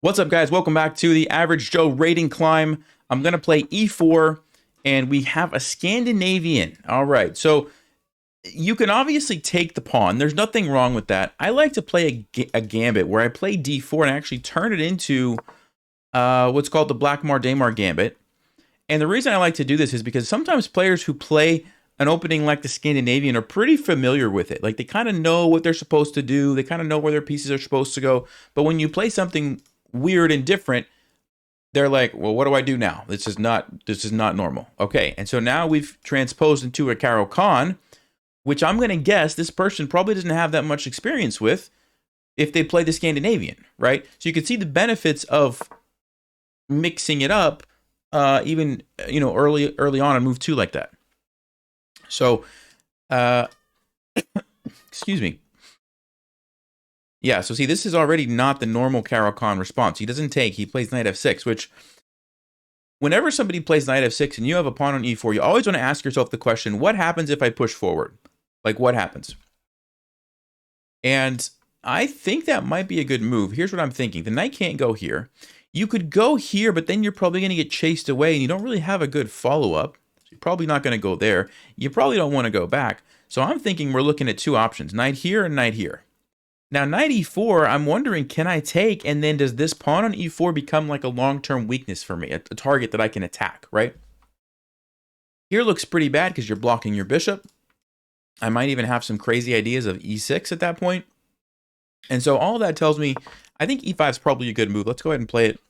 What's up, guys? Welcome back to the Average Joe rating climb. I'm going to play e4, and we have a Scandinavian. All right, so you can obviously take the pawn. There's nothing wrong with that. I like to play a gambit where I play d4 and actually turn it into what's called the Blackmar-Daymar gambit. And the reason I like to do this is because sometimes players who play an opening like the Scandinavian are pretty familiar with it. Like, they kind of know what they're supposed to do. They kind of know where their pieces are supposed to go. But when you play something weird and different, they're like, well, what do I do now? This is not normal. Okay, and so now we've transposed into a Caro-Kann, which I'm going to guess this person probably doesn't have that much experience with if they play the Scandinavian, right? So you can see the benefits of mixing it up, even early on in move 2 like that. So, excuse me. Yeah, so see, this is already not the normal Caro-Kann response. He doesn't take, he plays knight f6, which whenever somebody plays knight f6 and you have a pawn on e4, you always want to ask yourself the question, what happens if I push forward? Like, what happens? And I think that might be a good move. Here's what I'm thinking. The knight can't go here. You could go here, but then you're probably going to get chased away, and you don't really have a good follow-up. So you're probably not going to go there. You probably don't want to go back. So I'm thinking we're looking at two options, knight here and knight here. Now, knight e4, I'm wondering, can I take, and then does this pawn on e4 become like a long-term weakness for me, a target that I can attack, right? Here looks pretty bad because you're blocking your bishop. I might even have some crazy ideas of e6 at that point. And so all that tells me, I think e5 is probably a good move. Let's go ahead and play it.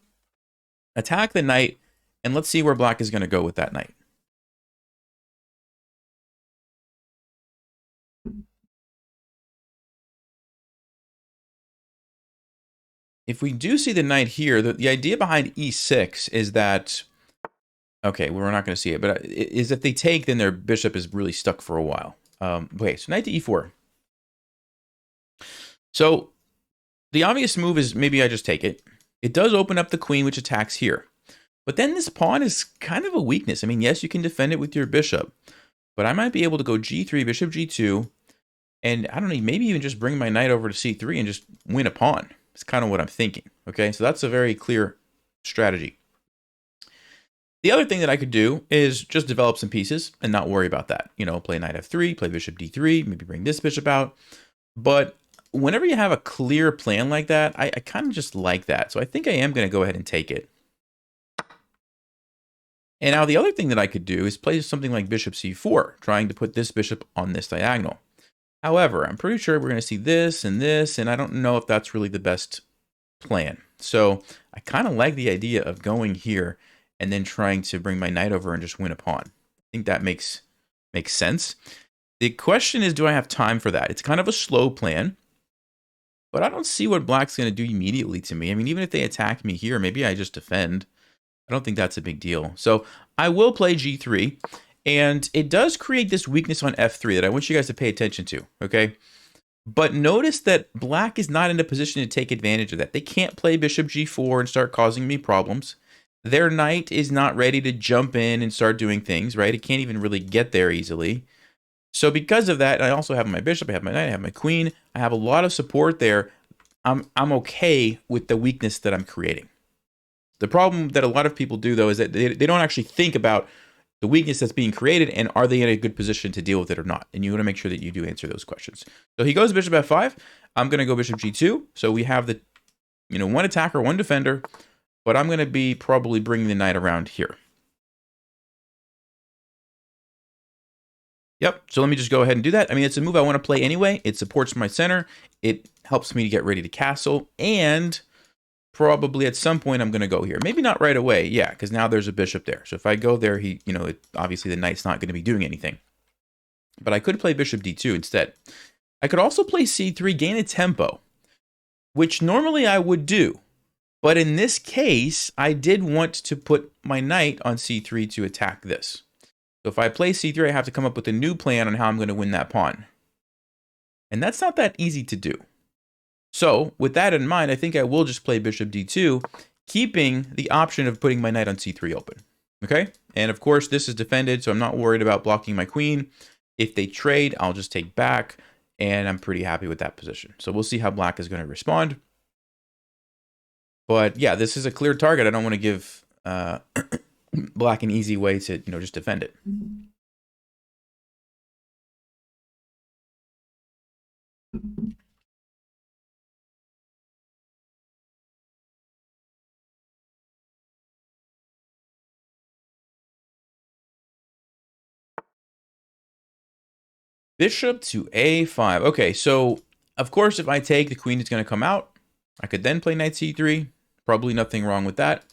Attack the knight, and let's see where black is going to go with that knight. If we do see the knight here, the idea behind e6 is that, okay, we're not going to see it, but is if they take, then their bishop is really stuck for a while. Okay, so knight to e4. So the obvious move is maybe I just take it. It does open up the queen, which attacks here. But then this pawn is kind of a weakness. I mean, yes, you can defend it with your bishop, but I might be able to go g3, bishop g2, and I don't know, maybe even just bring my knight over to c3 and just win a pawn. It's kind of what I'm thinking. Okay, so that's a very clear strategy. The other thing that I could do is just develop some pieces and not worry about that. You know, play knight f3, play bishop d3, maybe bring this bishop out. But whenever you have a clear plan like that, I kind of just like that. So I think I am going to go ahead and take it. And now the other thing that I could do is play something like bishop c4, trying to put this bishop on this diagonal. However, I'm pretty sure we're going to see this, and I don't know if that's really the best plan. So I kind of like the idea of going here and then trying to bring my knight over and just win a pawn. I think that makes sense. The question is, do I have time for that? It's kind of a slow plan, but I don't see what black's going to do immediately to me. I mean, even if they attack me here, maybe I just defend. I don't think that's a big deal. So I will play g3. And it does create this weakness on f3 that I want you guys to pay attention to, okay? But notice that black is not in a position to take advantage of that. They can't play bishop g4 and start causing me problems. Their knight is not ready to jump in and start doing things, right? It can't even really get there easily. So because of that, I also have my bishop, I have my knight, I have my queen. I have a lot of support there. I'm okay with the weakness that I'm creating. The problem that a lot of people do, though, is that they don't actually think about the weakness that's being created, and are they in a good position to deal with it or not? And you want to make sure that you do answer those questions. So he goes bishop f5. I'm going to go bishop g2. So we have the, one attacker, one defender, but I'm going to be probably bringing the knight around here. Yep, so let me just go ahead and do that. I mean, it's a move I want to play anyway. It supports my center. It helps me to get ready to castle, and probably at some point I'm going to go here. Maybe not right away, yeah, because now there's a bishop there. So if I go there, obviously the knight's not going to be doing anything. But I could play bishop d2 instead. I could also play c3, gain a tempo, which normally I would do. But in this case, I did want to put my knight on c3 to attack this. So if I play c3, I have to come up with a new plan on how I'm going to win that pawn. And that's not that easy to do. So with that in mind, I think I will just play bishop d2, keeping the option of putting my knight on c3 open. Okay? And of course, this is defended, so I'm not worried about blocking my queen. If they trade, I'll just take back, and I'm pretty happy with that position. So we'll see how black is going to respond. But yeah, this is a clear target. I don't want to give black an easy way to, just defend it. Bishop to a5. Okay, so of course, if I take, the queen is going to come out. I could then play knight c3. Probably nothing wrong with that.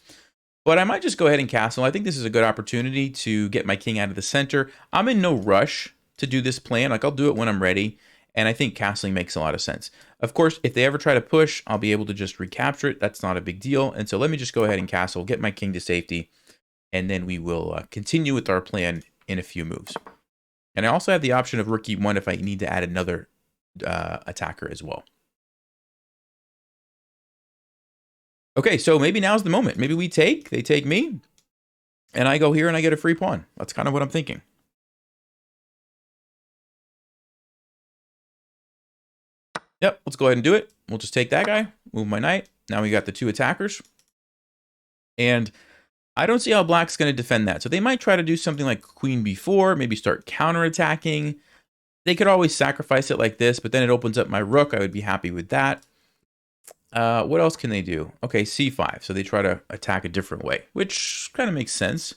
But I might just go ahead and castle. I think this is a good opportunity to get my king out of the center. I'm in no rush to do this plan. Like, I'll do it when I'm ready. And I think castling makes a lot of sense. Of course, if they ever try to push, I'll be able to just recapture it. That's not a big deal. And so let me just go ahead and castle, get my king to safety, and then we will continue with our plan in a few moves. And I also have the option of rook e1 if I need to add another attacker as well. Okay, so maybe now's the moment. Maybe we take, they take me, and I go here and I get a free pawn. That's kind of what I'm thinking. Yep, let's go ahead and do it. We'll just take that guy, move my knight. Now we got the two attackers. And I don't see how black's going to defend that. So they might try to do something like queen b4, maybe start counterattacking. They could always sacrifice it like this, but then it opens up my rook. I would be happy with that. What else can they do? Okay, c5. So they try to attack a different way, which kind of makes sense.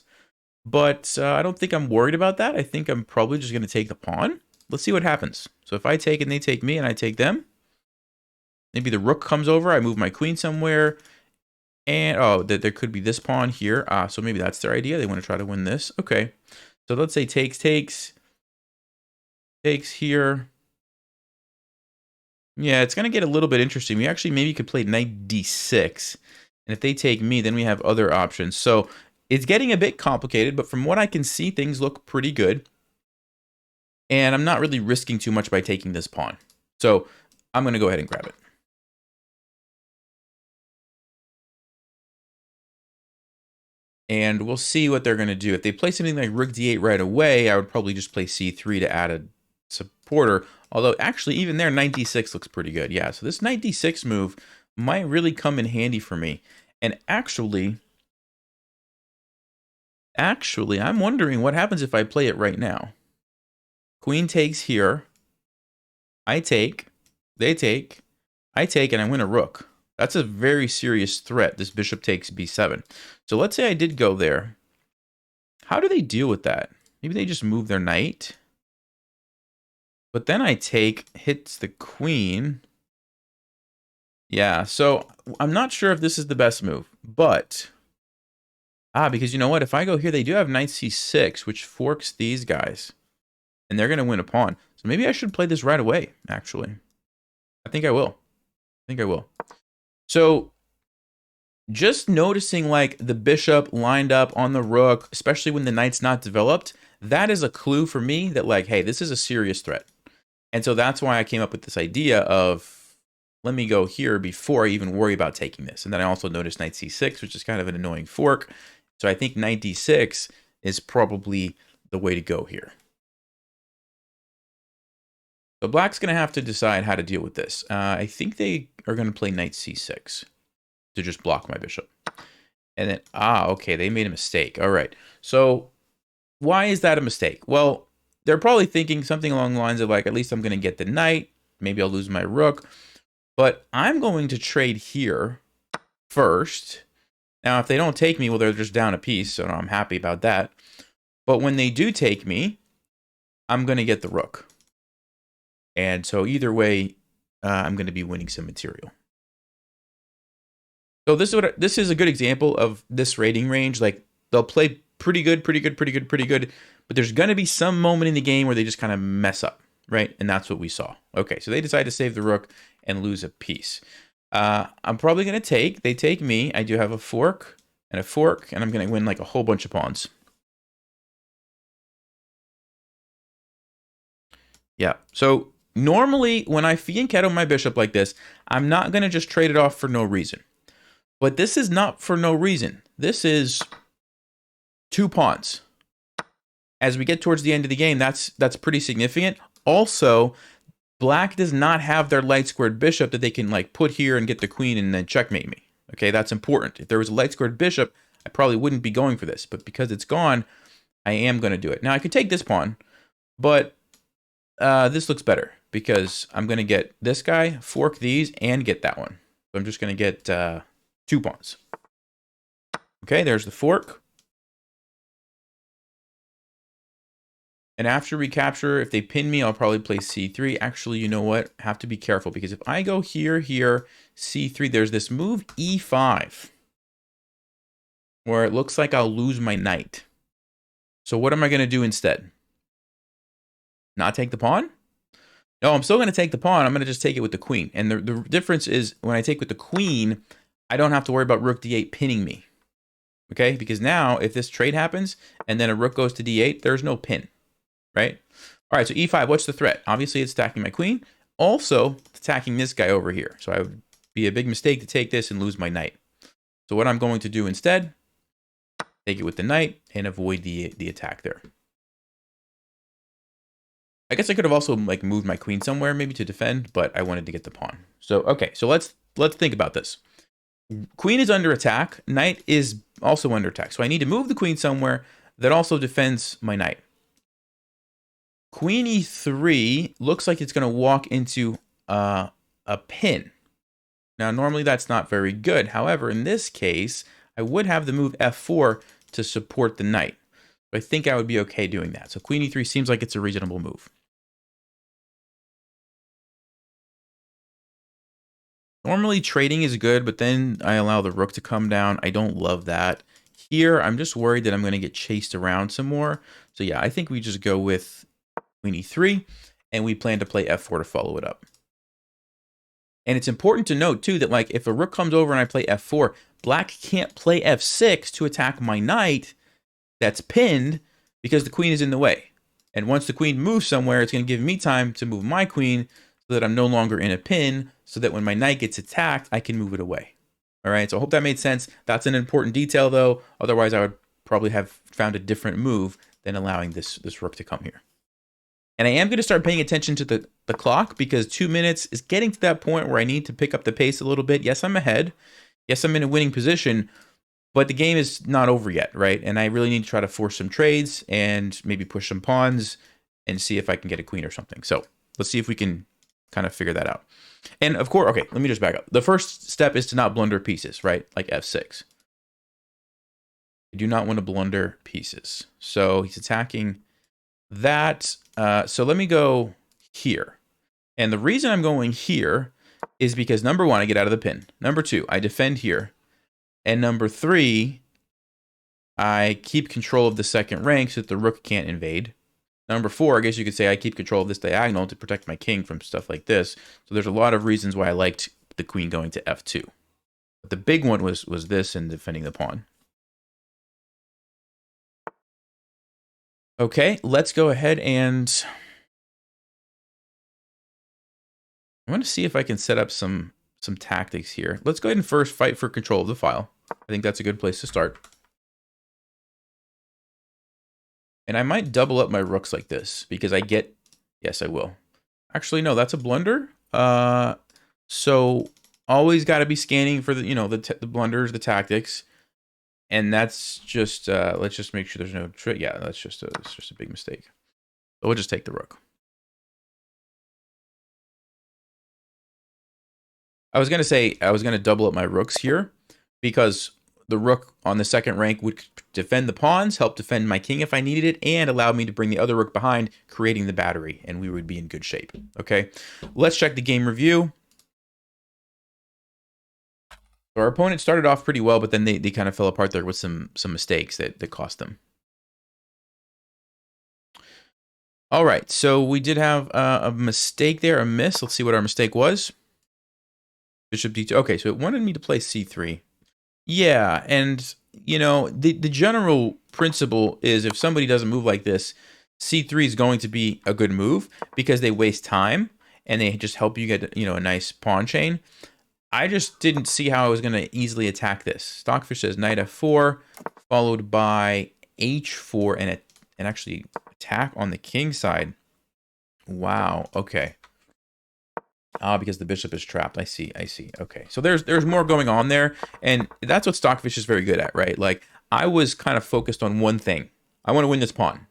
But I don't think I'm worried about that. I think I'm probably just going to take the pawn. Let's see what happens. So if I take and they take me and I take them, maybe the rook comes over. I move my queen somewhere. And, oh, there could be this pawn here. So maybe that's their idea. They want to try to win this. Okay. So let's say takes here. Yeah, it's going to get a little bit interesting. We actually maybe could play knight d6. And if they take me, then we have other options. So it's getting a bit complicated, but from what I can see, things look pretty good. And I'm not really risking too much by taking this pawn. So I'm going to go ahead and grab it. And we'll see what they're going to do. If they play something like rook d8 right away, I would probably just play c3 to add a supporter. Although, actually, even there, knight d6 looks pretty good. Yeah, so this knight d6 move might really come in handy for me. And actually, I'm wondering what happens if I play it right now. Queen takes here. I take. They take. I take, and I win a rook. That's a very serious threat, this bishop takes b7. So let's say I did go there. How do they deal with that? Maybe they just move their knight. But then I take, hits the queen. Yeah, so I'm not sure if this is the best move. But, because you know what? If I go here, they do have knight c6, which forks these guys. And they're going to win a pawn. So maybe I should play this right away, actually. I think I will. So just noticing like the bishop lined up on the rook, especially when the knight's not developed, that is a clue for me that like, hey, this is a serious threat. And so that's why I came up with this idea of, let me go here before I even worry about taking this. And then I also noticed knight c6, which is kind of an annoying fork. So I think knight d6 is probably the way to go here. So black's going to have to decide how to deal with this. I think they are going to play knight c6 to just block my bishop. And then, okay, they made a mistake. All right. So why is that a mistake? Well, they're probably thinking something along the lines of like, at least I'm going to get the knight. Maybe I'll lose my rook. But I'm going to trade here first. Now, if they don't take me, well, they're just down a piece. So I'm happy about that. But when they do take me, I'm going to get the rook. And so either way, I'm going to be winning some material. So this is a good example of this rating range. Like they'll play pretty good, but there's going to be some moment in the game where they just kind of mess up, right? And that's what we saw. Okay, so they decide to save the rook and lose a piece. I'm probably going to take. They take me. I do have a fork, and I'm going to win like a whole bunch of pawns. Yeah, so normally when I fianchetto my bishop like this, I'm not going to just trade it off for no reason. But this is not for no reason. This is 2 pawns. As we get towards the end of the game, that's pretty significant. Also, black does not have their light squared bishop that they can like put here and get the queen and then checkmate me. Okay, that's important. If there was a light squared bishop, I probably wouldn't be going for this. But because it's gone, I am going to do it. Now, I could take this pawn, but this looks better because I'm going to get this guy, fork these, and get that one. So I'm just going to get 2 pawns. Okay, there's the fork. And after recapture, if they pin me, I'll probably play c3. Actually, you know what? I have to be careful because if I go here, c3, there's this move e5 where it looks like I'll lose my knight. So what am I going to do instead? Not take the pawn? No, I'm still going to take the pawn. I'm going to just take it with the queen. And the difference is when I take with the queen, I don't have to worry about rook d8 pinning me. Okay? Because now if this trade happens and then a rook goes to d8, there's no pin. Right? All right, so e5, what's the threat? Obviously, it's attacking my queen. Also, attacking this guy over here. So I would be a big mistake to take this and lose my knight. So what I'm going to do instead, take it with the knight and avoid the attack there. I guess I could have also like moved my queen somewhere maybe to defend, but I wanted to get the pawn. So, okay, so let's think about this. Queen is under attack. Knight is also under attack. So I need to move the queen somewhere that also defends my knight. Queen e3 looks like it's going to walk into a pin. Now, normally that's not very good. However, in this case, I would have the move f4 to support the knight. I think I would be okay doing that. So queen e3 seems like it's a reasonable move. Normally trading is good, but then I allow the rook to come down. I don't love that. Here, I'm just worried that I'm going to get chased around some more. So yeah, I think we just go with queen e3, and we plan to play f4 to follow it up. And it's important to note, too, that like if a rook comes over and I play f4, black can't play f6 to attack my knight that's pinned because the queen is in the way. And once the queen moves somewhere, it's going to give me time to move my queen so that I'm no longer in a pin, so that when my knight gets attacked, I can move it away. All right, so I hope that made sense. That's an important detail, though. Otherwise, I would probably have found a different move than allowing this rook to come here. And I am going to start paying attention to the clock because 2 minutes is getting to that point where I need to pick up the pace a little bit. Yes, I'm ahead. Yes, I'm in a winning position, but the game is not over yet, right? And I really need to try to force some trades and maybe push some pawns and see if I can get a queen or something. So let's see if we can kind of figure that out. And of course, okay, let me just back up. The first step is to not blunder pieces, right? Like f6. You do not want to blunder pieces. So he's attacking that. So let me go here. And the reason I'm going here is because number 1, I get out of the pin. Number 2, I defend here. And number 3, I keep control of the second rank so that the rook can't invade. Number 4, I guess you could say I keep control of this diagonal to protect my king from stuff like this. So there's a lot of reasons why I liked the queen going to f2. But the big one was this and defending the pawn. Okay, let's go ahead and I want to see if I can set up some tactics here. Let's go ahead and first fight for control of the file. I think that's a good place to start. And I might double up my rooks like this because I get, yes, I will. Actually, no, that's a blunder. So always got to be scanning for the, the blunders, the tactics. And that's just, let's just make sure there's no trick. Yeah, that's just a big mistake. So we'll just take the rook. I was going to say, I was going to double up my rooks here because the rook on the second rank would defend the pawns, help defend my king if I needed it, and allow me to bring the other rook behind, creating the battery, and we would be in good shape. Okay, let's check the game review. So our opponent started off pretty well, but then they kind of fell apart there with some mistakes that cost them. All right, so we did have a mistake there, a miss. Let's see what our mistake was. Bishop d2. Okay, so it wanted me to play c3. Yeah, and, the general principle is if somebody doesn't move like this, c3 is going to be a good move because they waste time and they just help you get, a nice pawn chain. I just didn't see how I was going to easily attack this. Stockfish says knight f4, followed by h4, and actually attack on the king side. Wow, okay. Ah, because the bishop is trapped. I see. I see. Okay. So there's more going on there. And that's what Stockfish is very good at, right? Like, I was kind of focused on one thing. I want to win this pawn.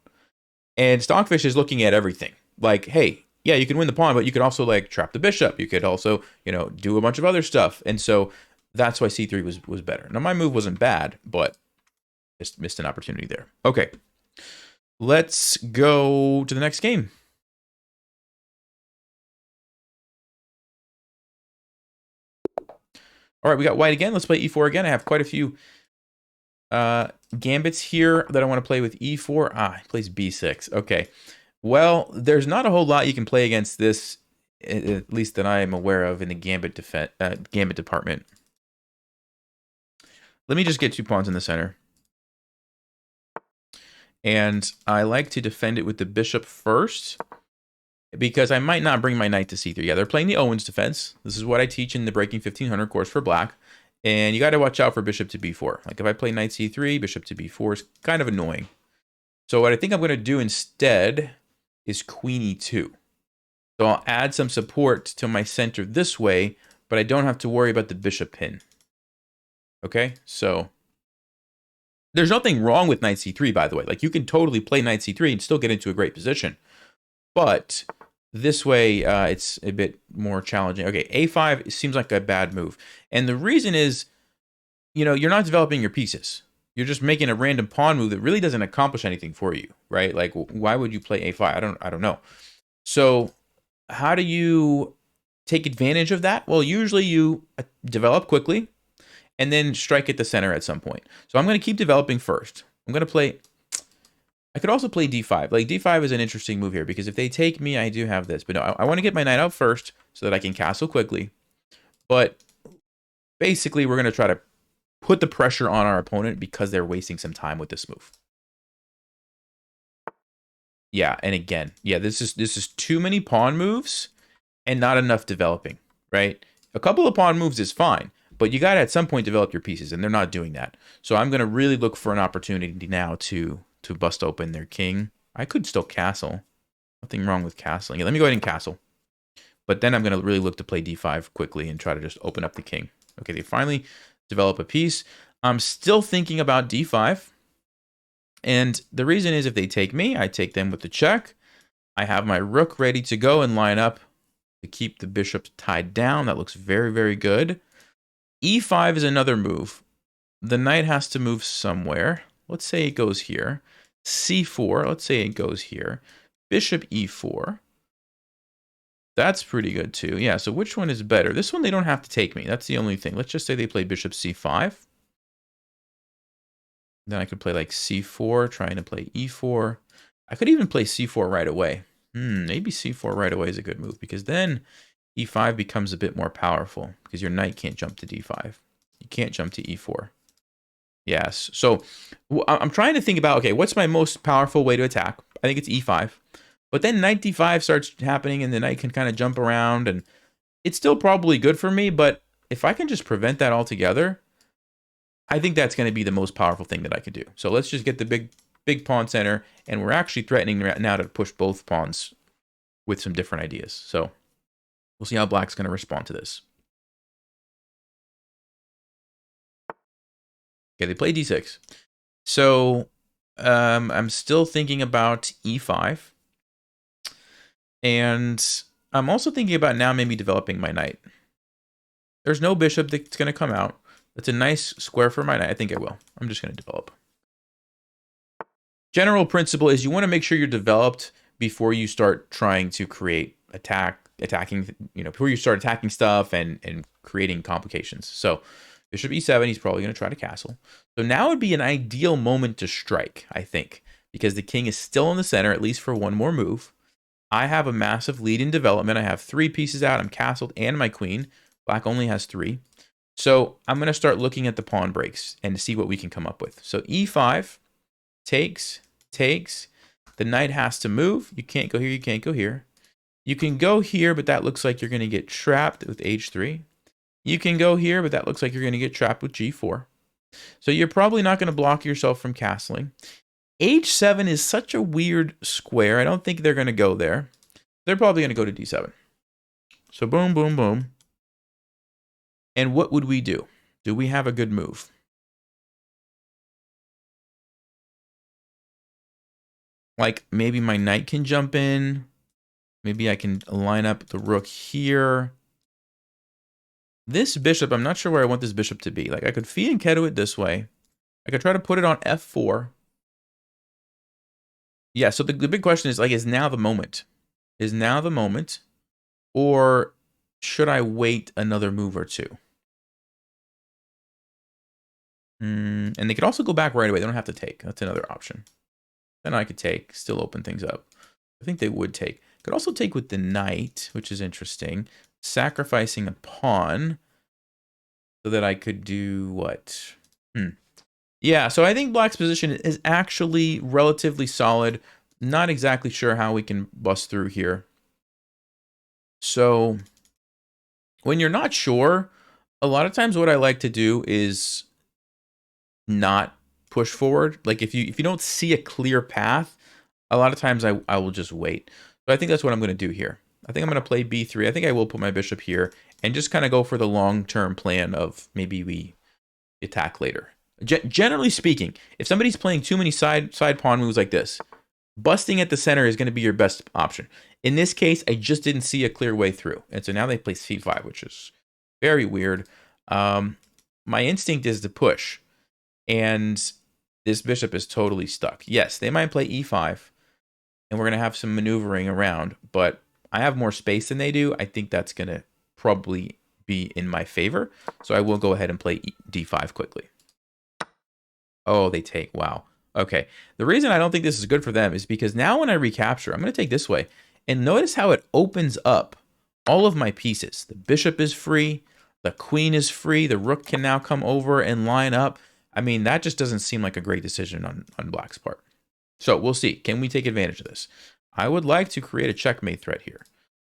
And Stockfish is looking at everything. Like, hey, yeah, you can win the pawn, but you could also, like, trap the bishop. You could also, you know, do a bunch of other stuff. And so that's why c3 was better. Now, my move wasn't bad, but just missed an opportunity there. Okay. Let's go to the next game. All right, we got white again. Let's play e4 again. I have quite a few gambits here that I want to play with e4. Ah, he plays b6. Okay. Well, there's not a whole lot you can play against this, at least that I am aware of in the gambit department. Let me just get 2 pawns in the center. And I like to defend it with the bishop first, because I might not bring my knight to c3. Yeah, they're playing the Owens defense. This is what I teach in the Breaking 1500 course for black. And you got to watch out for bishop to b4. Like, if I play knight c3, bishop to b4 is kind of annoying. So what I think I'm going to do instead is queen e2. So I'll add some support to my center this way, but I don't have to worry about the bishop pin. Okay, so there's nothing wrong with knight c3, by the way. Like, you can totally play knight c3 and still get into a great position. But this way, it's a bit more challenging. Okay, a5 seems like a bad move. And the reason is, you know, you're not developing your pieces. You're just making a random pawn move that really doesn't accomplish anything for you, right? Like, why would you play a5? I don't know. So how do you take advantage of that? Well, usually you develop quickly and then strike at the center at some point. So I'm going to keep developing first. I'm going to play... I could also play d5. Like, d5 is an interesting move here, because if they take me, I do have this. But no, I want to get my knight out first so that I can castle quickly. But basically, we're going to try to put the pressure on our opponent because they're wasting some time with this move. Yeah, and again, yeah, this is too many pawn moves and not enough developing, right? A couple of pawn moves is fine, but you got to at some point develop your pieces, and they're not doing that. So I'm going to really look for an opportunity now to bust open their king. I could still castle. Nothing wrong with castling. Yeah, let me go ahead and castle. But then I'm going to really look to play d5 quickly and try to just open up the king. Okay, they finally develop a piece. I'm still thinking about d5. And the reason is, if they take me, I take them with the check. I have my rook ready to go and line up to keep the bishop tied down. That looks very, very good. e5 is another move. The knight has to move somewhere. Let's say it goes here. c4, let's say it goes here. Bishop e4. That's pretty good too. Yeah, so which one is better? This one, they don't have to take me. That's the only thing. Let's just say they play bishop c5. Then I could play like c4, trying to play e4. I could even play c4 right away. Maybe c4 right away is a good move, because then e5 becomes a bit more powerful, because your knight can't jump to d5. You can't jump to e4. Yes. So I'm trying to think about, okay, what's my most powerful way to attack? I think it's e5. But then knight d5 starts happening, and the knight can kind of jump around, and it's still probably good for me, but if I can just prevent that altogether, I think that's going to be the most powerful thing that I could do. So let's just get the big pawn center, and we're actually threatening now to push both pawns with some different ideas. So we'll see how black's going to respond to this. Okay, they play d6. So I'm still thinking about e5. And I'm also thinking about now maybe developing my knight. There's no bishop that's going to come out. That's a nice square for my knight. I think I will. I'm just going to develop. General principle is you want to make sure you're developed before you start trying to create attacking, you know, before you start attacking stuff and creating complications. So bishop e7, he's probably going to try to castle. So now would be an ideal moment to strike, I think, because the king is still in the center, at least for one more move. I have a massive lead in development. I have 3 pieces out. I'm castled and my queen. Black only has 3. So I'm going to start looking at the pawn breaks and see what we can come up with. So e5 takes. The knight has to move. You can't go here. You can't go here. You can go here, but that looks like you're going to get trapped with h3. You can go here, but that looks like you're going to get trapped with g4. So you're probably not going to block yourself from castling. h7 is such a weird square. I don't think they're going to go there. They're probably going to go to d7. So boom, boom, boom. And what would we do? Do we have a good move? Like maybe my knight can jump in. Maybe I can line up the rook here. This bishop, I'm not sure where I want this bishop to be. Like I could phi and keto it this way. I could try to put it on f4. Yeah, so the big question is like, is now the moment? Is now the moment? Or should I wait another move or two? And they could also go back right away. They don't have to take. That's another option. Then I could take, still open things up. I think they would take. Could also take with the knight, which is interesting. Sacrificing a pawn so that I could do what? Yeah, so I think black's position is actually relatively solid. Not exactly sure how we can bust through here. So when you're not sure, a lot of times what I like to do is not push forward. Like if you don't see a clear path, a lot of times I will just wait. So I think that's what I'm going to do here. I think I'm going to play b3. I think I will put my bishop here and just kind of go for the long-term plan of maybe we attack later. Generally speaking, if somebody's playing too many side pawn moves like this, busting at the center is going to be your best option. In this case, I just didn't see a clear way through. And so now they play c5, which is very weird. My instinct is to push. And this bishop is totally stuck. Yes, they might play e5. And we're going to have some maneuvering around. But I have more space than they do. I think that's going to probably be in my favor. So I will go ahead and play d5 quickly. Oh, they take. Wow. Okay. The reason I don't think this is good for them is because now when I recapture, I'm going to take this way. And notice how it opens up all of my pieces. The bishop is free. The queen is free. The rook can now come over and line up. I mean, that just doesn't seem like a great decision on black's part. So we'll see. Can we take advantage of this? I would like to create a checkmate threat here.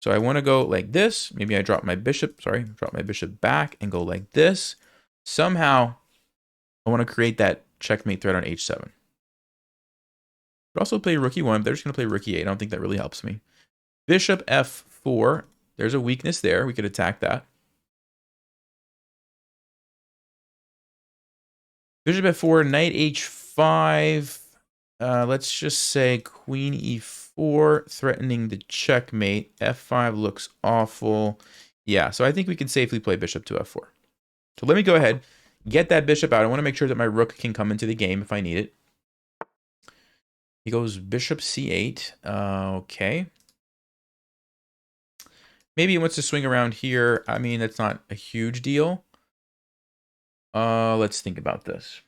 So I want to go like this. Maybe I drop my bishop. Sorry, drop my bishop back and go like this. Somehow, I want to create that checkmate threat on h7. Could also play rook e1, but they're just going to play rook e8. I don't think that really helps me. Bishop f4. There's a weakness there. We could attack that. Bishop f4, knight h5. Let's just say queen e4, threatening the checkmate. f5 looks awful. Yeah, so I think we can safely play bishop to f4. So let me go ahead, get that bishop out. I want to make sure that my rook can come into the game if I need it. He goes bishop c8. Okay. Maybe he wants to swing around here. I mean, that's not a huge deal. Let's think about this.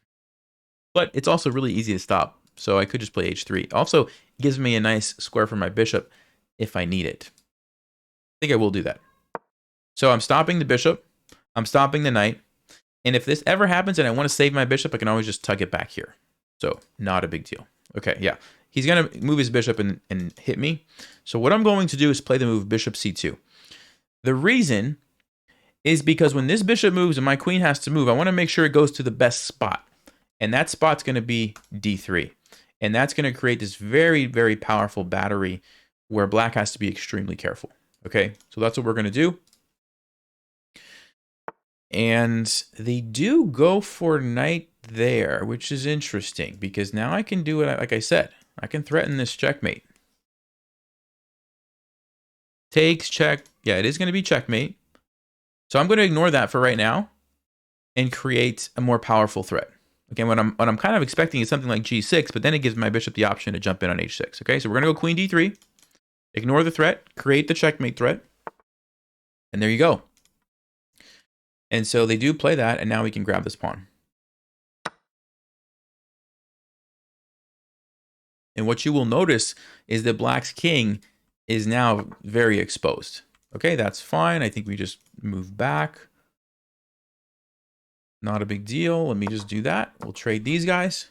But it's also really easy to stop. So I could just play h3. Also, it gives me a nice square for my bishop if I need it. I think I will do that. So I'm stopping the bishop. I'm stopping the knight. And if this ever happens and I want to save my bishop, I can always just tug it back here. So not a big deal. Okay, yeah. He's going to move his bishop and hit me. So what I'm going to do is play the move bishop c2. The reason is because when this bishop moves and my queen has to move, I want to make sure it goes to the best spot. And that spot's going to be d3. And that's going to create this very, very powerful battery where black has to be extremely careful. Okay, so that's what we're going to do. And they do go for knight there, which is interesting because now I can do it, like I said, I can threaten this checkmate. Takes, check. Yeah, it is going to be checkmate. So I'm going to ignore that for right now and create a more powerful threat. Okay, what I'm kind of expecting is something like g6, but then it gives my bishop the option to jump in on h6. Okay, so we're going to go queen d3, ignore the threat, create the checkmate threat, and there you go. And so they do play that, and now we can grab this pawn. And what you will notice is that black's king is now very exposed. Okay, that's fine. I think we just move back. Not a big deal. Let me just do that. We'll trade these guys.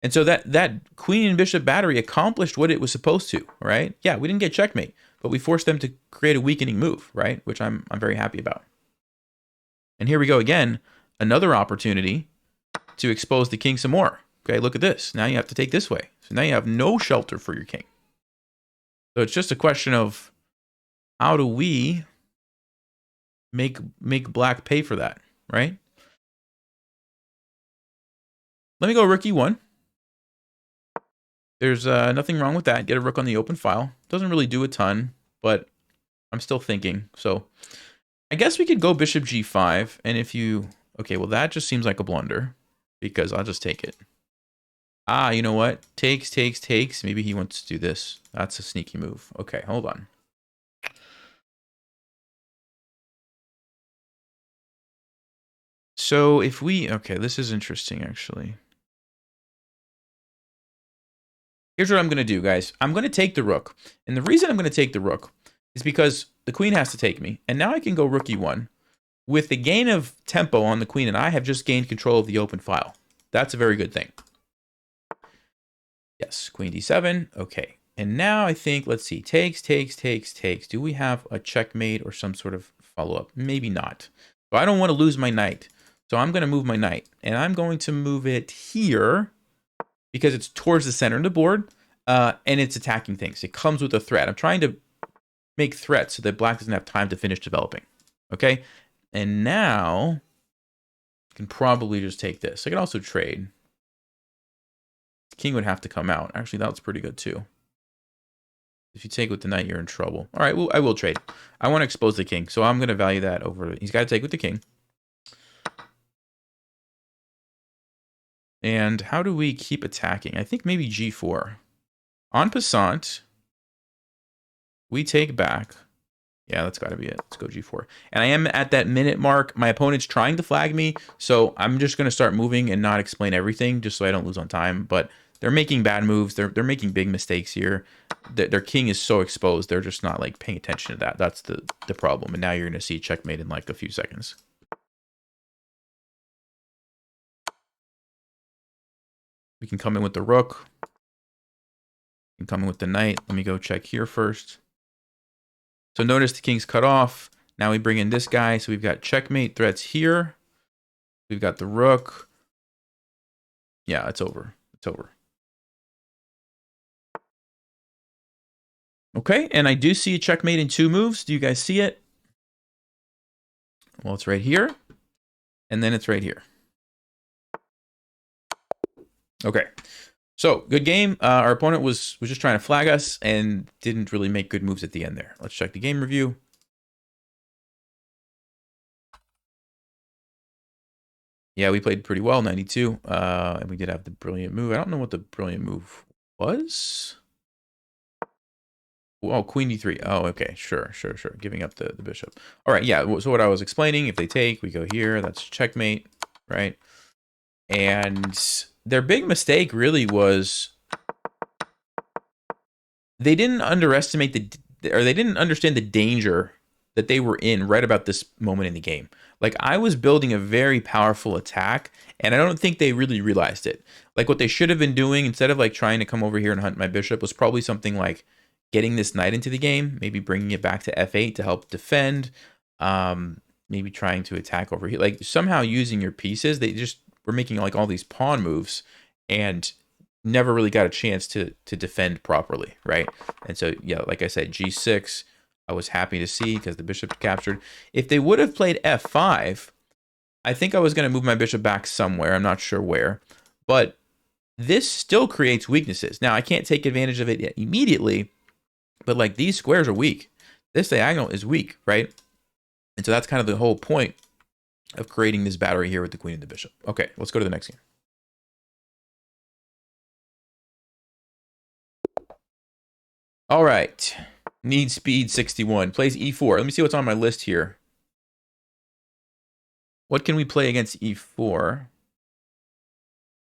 And so that queen and bishop battery accomplished what it was supposed to, right? Yeah, we didn't get checkmate, but we forced them to create a weakening move, right? Which I'm very happy about. And here we go again, another opportunity to expose the king some more. Okay, look at this. Now you have to take this way. So now you have no shelter for your king. So it's just a question of how do we make black pay for that, right? Let me go rook e1. There's nothing wrong with that. Get a rook on the open file. Doesn't really do a ton, but I'm still thinking. So I guess we could go bishop g5. And if you... Okay, well, that just seems like a blunder because I'll just take it. Ah, you know what? Takes, takes, takes. Maybe he wants to do this. That's a sneaky move. Okay, hold on. So if we... Okay, this is interesting, actually. Here's what I'm going to do, guys. I'm going to take the rook. And the reason I'm going to take the rook is because the queen has to take me. And now I can go rook e1. With the gain of tempo on the queen, and I have just gained control of the open file. That's a very good thing. Yes, queen d7. Okay. And now I think, let's see, takes, takes, takes, takes. Do we have a checkmate or some sort of follow-up? Maybe not. So I don't want to lose my knight. So I'm going to move my knight. And I'm going to move it here because it's towards the center of the board, and it's attacking things. It comes with a threat. I'm trying to make threats so that black doesn't have time to finish developing. Okay? And now I can probably just take this. I can also trade. King would have to come out. Actually, that was pretty good too. If you take with the knight, you're in trouble. All right, well, I will trade. I want to expose the king, so I'm going to value that over. He's got to take with the king. And how do we keep attacking? I think maybe g4. En passant, we take back. Yeah, that's got to be it. Let's go g4. And I am at that minute mark. My opponent's trying to flag me, so I'm just going to start moving and not explain everything just so I don't lose on time. But they're making bad moves. They're making big mistakes here. Their king is so exposed. They're just not like paying attention to that. That's the problem. And now you're going to see checkmate in like a few seconds. We can come in with the rook. We can come in with the knight. Let me go check here first. So notice the king's cut off. Now we bring in this guy. So we've got checkmate threats here. We've got the rook. Yeah, it's over. It's over. Okay, and I do see a checkmate in 2 moves. Do you guys see it? Well, it's right here. And then it's right here. Okay. So, good game. Our opponent was just trying to flag us and didn't really make good moves at the end there. Let's check the game review. Yeah, we played pretty well, 92. And we did have the brilliant move. I don't know what the brilliant move was. Oh, queen d3. Oh, okay. Sure. Giving up the bishop. All right, yeah. So what I was explaining, if they take, we go here. That's checkmate, right? And their big mistake really was they didn't underestimate they didn't understand the danger that they were in right about this moment in the game. Like, I was building a very powerful attack, and I don't think they really realized it. Like, what they should have been doing, instead of like trying to come over here and hunt my bishop, was probably something like getting this knight into the game, maybe bringing it back to f8 to help defend, maybe trying to attack over here. Like, somehow using your pieces. They just were making like all these pawn moves and never really got a chance to defend properly, right? And so, yeah, like I said, g6, I was happy to see because the bishop captured. If they would have played f5, I think I was going to move my bishop back somewhere. I'm not sure where. But this still creates weaknesses. Now, I can't take advantage of it immediately, but like these squares are weak. This diagonal is weak, right? And so that's kind of the whole point of creating this battery here with the queen and the bishop. Okay, let's go to the next game. All right. Need speed 61. Plays e4. Let me see what's on my list here. What can we play against e4?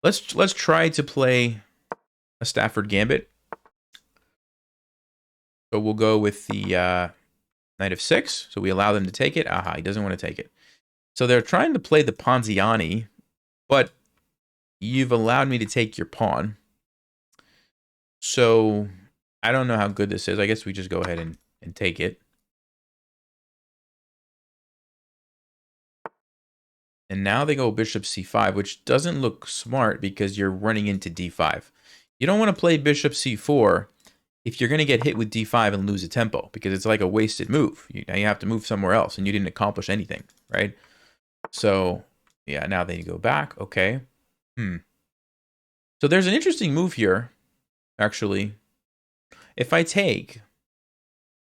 Let's try to play a Stafford Gambit. So we'll go with the knight of 6. So we allow them to take it. Aha, he doesn't want to take it. So they're trying to play the Ponziani, but you've allowed me to take your pawn. So I don't know how good this is. I guess we just go ahead and take it. And now they go bishop c5, which doesn't look smart because you're running into d5. You don't want to play bishop c4 if you're going to get hit with d5 and lose a tempo, because it's like a wasted move. Now you have to move somewhere else, and you didn't accomplish anything, right? So, yeah, now they go back. Okay. So there's an interesting move here, actually. If I take,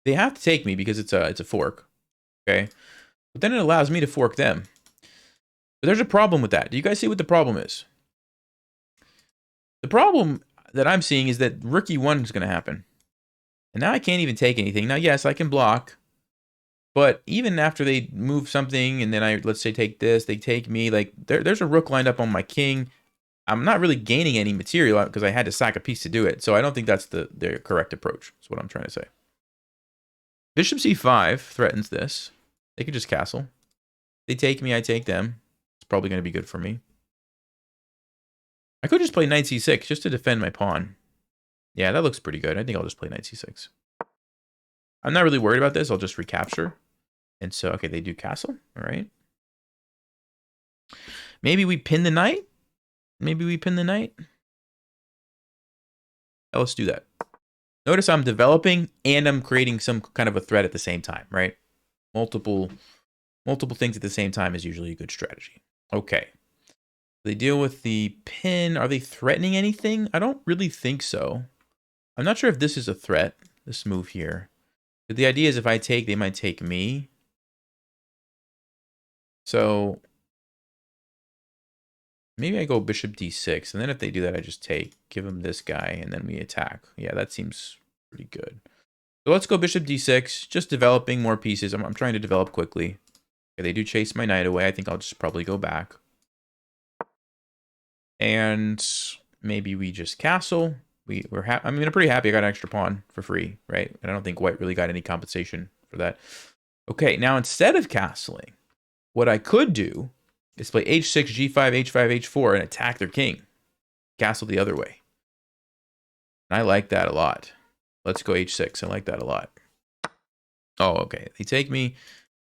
they have to take me because it's a fork, okay? But then it allows me to fork them. But there's a problem with that. Do you guys see what the problem is? The problem that I'm seeing is that rook e1 is going to happen. And now I can't even take anything. Now, yes, I can block. But even after they move something, and then I, let's say, take this, they take me, like, there's a rook lined up on my king. I'm not really gaining any material because I had to sack a piece to do it. So I don't think that's the correct approach. That's what I'm trying to say. Bishop c5 threatens this. They could just castle. They take me, I take them. It's probably going to be good for me. I could just play knight c6 just to defend my pawn. Yeah, that looks pretty good. I think I'll just play knight c6. I'm not really worried about this. I'll just recapture. And so, okay, they do castle. All right. Maybe we pin the knight. Maybe we pin the knight. Let's do that. Notice I'm developing and I'm creating some kind of a threat at the same time, right? Multiple things at the same time is usually a good strategy. Okay. They deal with the pin. Are they threatening anything? I don't really think so. I'm not sure if this is a threat, this move here. But the idea is if I take, they might take me. So maybe I go bishop d6. And then if they do that, I just take, give them this guy, and then we attack. Yeah, that seems pretty good. So let's go bishop d6, just developing more pieces. I'm trying to develop quickly. Okay, they do chase my knight away. I think I'll just probably go back. And maybe we just castle. I'm pretty happy I got an extra pawn for free, right? And I don't think white really got any compensation for that. Okay, now instead of castling, what I could do is play h6, g5, h5, h4, and attack their king. Castle the other way. And I like that a lot. Let's go h6. I like that a lot. Oh, okay. They take me.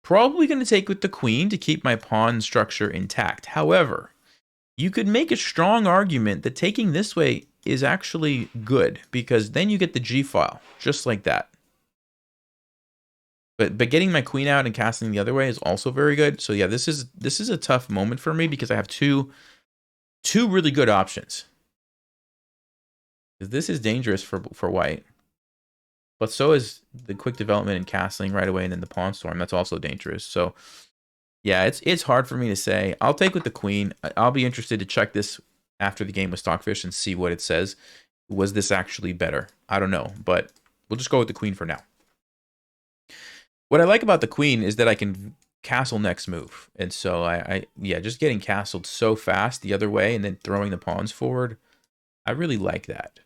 Probably going to take with the queen to keep my pawn structure intact. However, you could make a strong argument that taking this way is actually good because then you get the g file, just like that. But getting my queen out and castling the other way is also very good. So yeah, this is a tough moment for me because I have two really good options. This is dangerous for white. But so is the quick development and castling right away and then the pawn storm. That's also dangerous. So yeah, it's hard for me to say. I'll take with the queen. I'll be interested to check this after the game with Stockfish and see what it says. Was this actually better? I don't know, but we'll just go with the queen for now. What I like about the queen is that I can castle next move. And so yeah, just getting castled so fast the other way and then throwing the pawns forward. I really like that.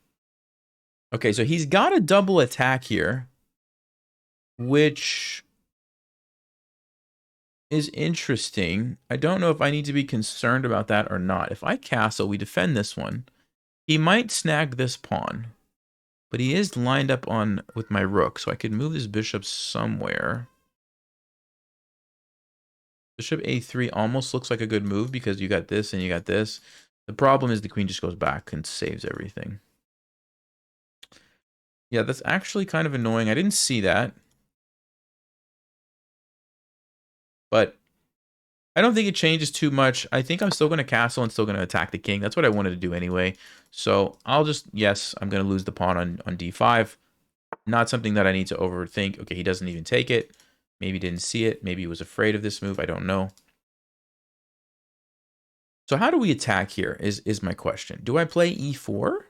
Okay, so he's got a double attack here, which is interesting. I don't know if I need to be concerned about that or not. If I castle, we defend this one. He might snag this pawn, but he is lined up on with my rook, so I could move this bishop somewhere. Bishop a3 almost looks like a good move because you got this and you got this. The problem is the queen just goes back and saves everything. Yeah, that's actually kind of annoying. I didn't see that. But I don't think it changes too much. I think I'm still going to castle and still going to attack the king. That's what I wanted to do anyway. So I'll just, yes, I'm going to lose the pawn on d5. Not something that I need to overthink. Okay, he doesn't even take it. Maybe he didn't see it. Maybe he was afraid of this move. I don't know. So how do we attack here is my question. Do I play e4?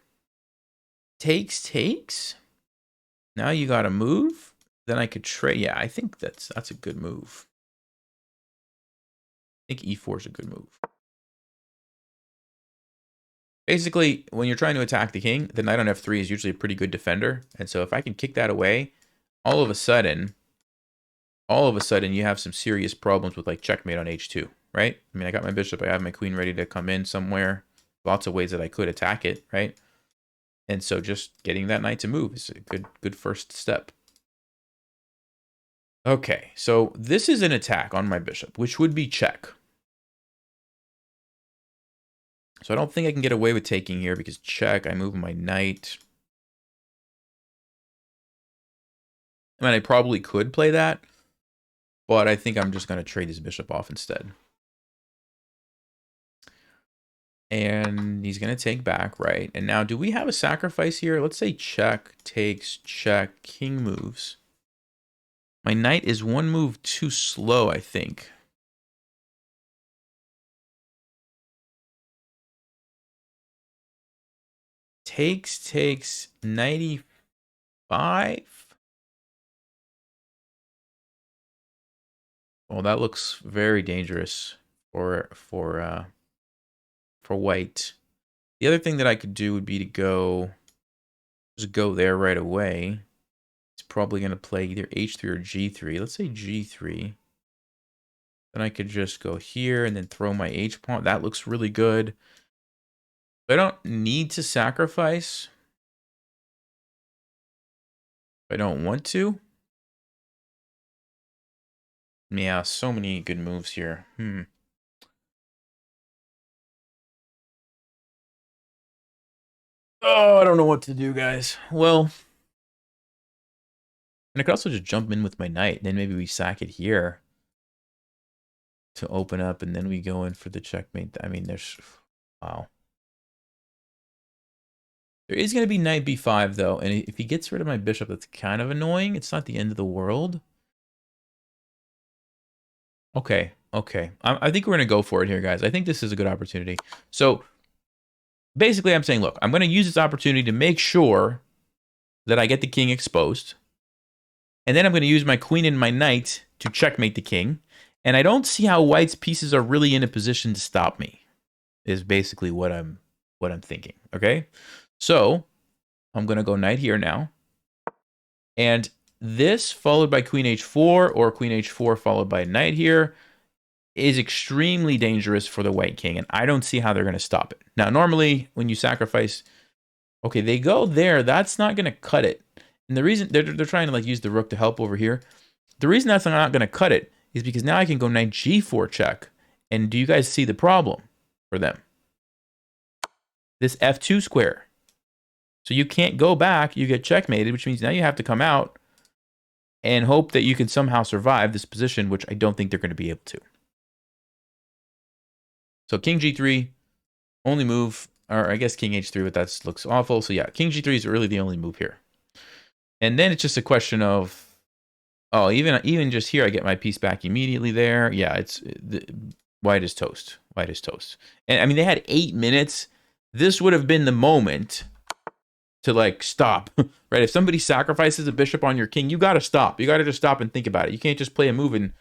Takes. Now you got to move. Then I could trade. Yeah, I think that's a good move. I think e4 is a good move. Basically, when you're trying to attack the king, the knight on f3 is usually a pretty good defender. And so if I can kick that away, all of a sudden you have some serious problems with like checkmate on h2, right? I mean, I got my bishop, I have my queen ready to come in somewhere. Lots of ways that I could attack it, right? And so just getting that knight to move is a good first step. Okay, so this is an attack on my bishop, which would be check. So I don't think I can get away with taking here because check, I move my knight. I mean, I probably could play that, but I think I'm just going to trade his bishop off instead. And he's going to take back, right? And now, do we have a sacrifice here? Let's say check, takes, check, king moves. My knight is one move too slow, I think. Takes 95. Well, that looks very dangerous for white. The other thing that I could do would be to just go there right away. It's probably going to play either h3 or g3. Let's say g3. Then I could just go here and then throw my h pawn. That looks really good. I don't need to sacrifice. I don't want to. Yeah, so many good moves here. Oh, I don't know what to do, guys. Well, and I could also just jump in with my knight, and then maybe we sack it here to open up, and then we go in for the checkmate. I mean, wow. There is going to be knight b5, though, and if he gets rid of my bishop, that's kind of annoying. It's not the end of the world. Okay. I think we're going to go for it here, guys. I think this is a good opportunity. So, basically, I'm saying, look, I'm going to use this opportunity to make sure that I get the king exposed. And then I'm going to use my queen and my knight to checkmate the king. And I don't see how white's pieces are really in a position to stop me, is basically what I'm thinking, okay? So, I'm going to go knight here now. And this followed by queen h4 or queen h4 followed by knight here is extremely dangerous for the white king, and I don't see how they're going to stop it. Now, normally, when you sacrifice, okay, they go there, that's not going to cut it. And the reason, they're trying to like use the rook to help over here. The reason that's not going to cut it is because now I can go knight g4 check. And do you guys see the problem for them? This f2 square. So you can't go back, you get checkmated, which means now you have to come out and hope that you can somehow survive this position, which I don't think they're going to be able to. So king g3, only move, or I guess king h3, but that looks awful. So yeah, king g3 is really the only move here. And then it's just a question of, oh, even just here, I get my piece back immediately there. Yeah, white is toast. White is toast. And I mean, they had 8 minutes. This would have been the moment to like stop, right? If somebody sacrifices a bishop on your king, you got to stop. You got to just stop and think about it. You can't just play a move and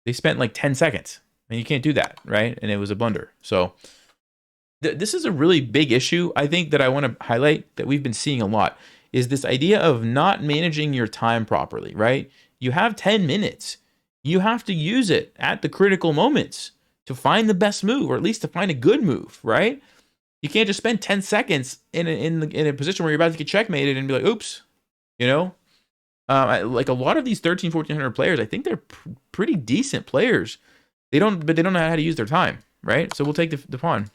they spent like 10 seconds and you can't do that, right? And it was a blunder. So this is a really big issue, I think, that I want to highlight that we've been seeing a lot is this idea of not managing your time properly, right? You have 10 minutes. You have to use it at the critical moments to find the best move, or at least to find a good move, right? You can't just spend 10 seconds in a position where you're about to get checkmated and be like, oops, you know? Like a lot of these 1,1400 players, I think they're pretty decent players. But they don't know how to use their time, right? So we'll take the pawn.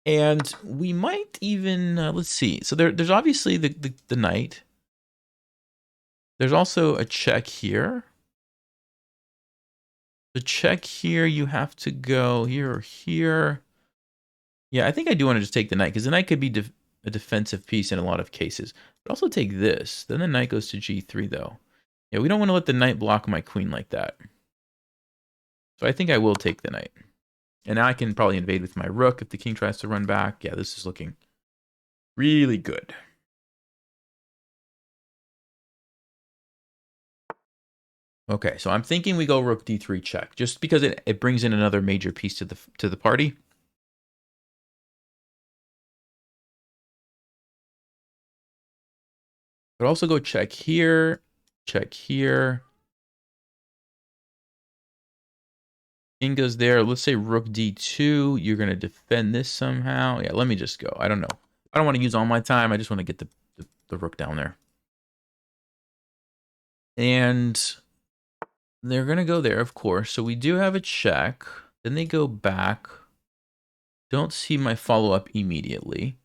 And we might even, let's see. So there's obviously the knight. There's also a check here. The check here, you have to go here or here. Yeah, I think I do want to just take the knight, because the knight could be a defensive piece in a lot of cases. But also take this. Then the knight goes to g3, though. Yeah, we don't want to let the knight block my queen like that. So I think I will take the knight. And now I can probably invade with my rook if the king tries to run back. Yeah, this is looking really good. Okay, so I'm thinking we go rook d3 check, just because it brings in another major piece to the party. But also go check here, check here. King goes there. Let's say rook d2. You're going to defend this somehow. Yeah, let me just go. I don't know. I don't want to use all my time. I just want to get the rook down there. And they're going to go there, of course. So we do have a check. Then they go back. Don't see my follow-up immediately.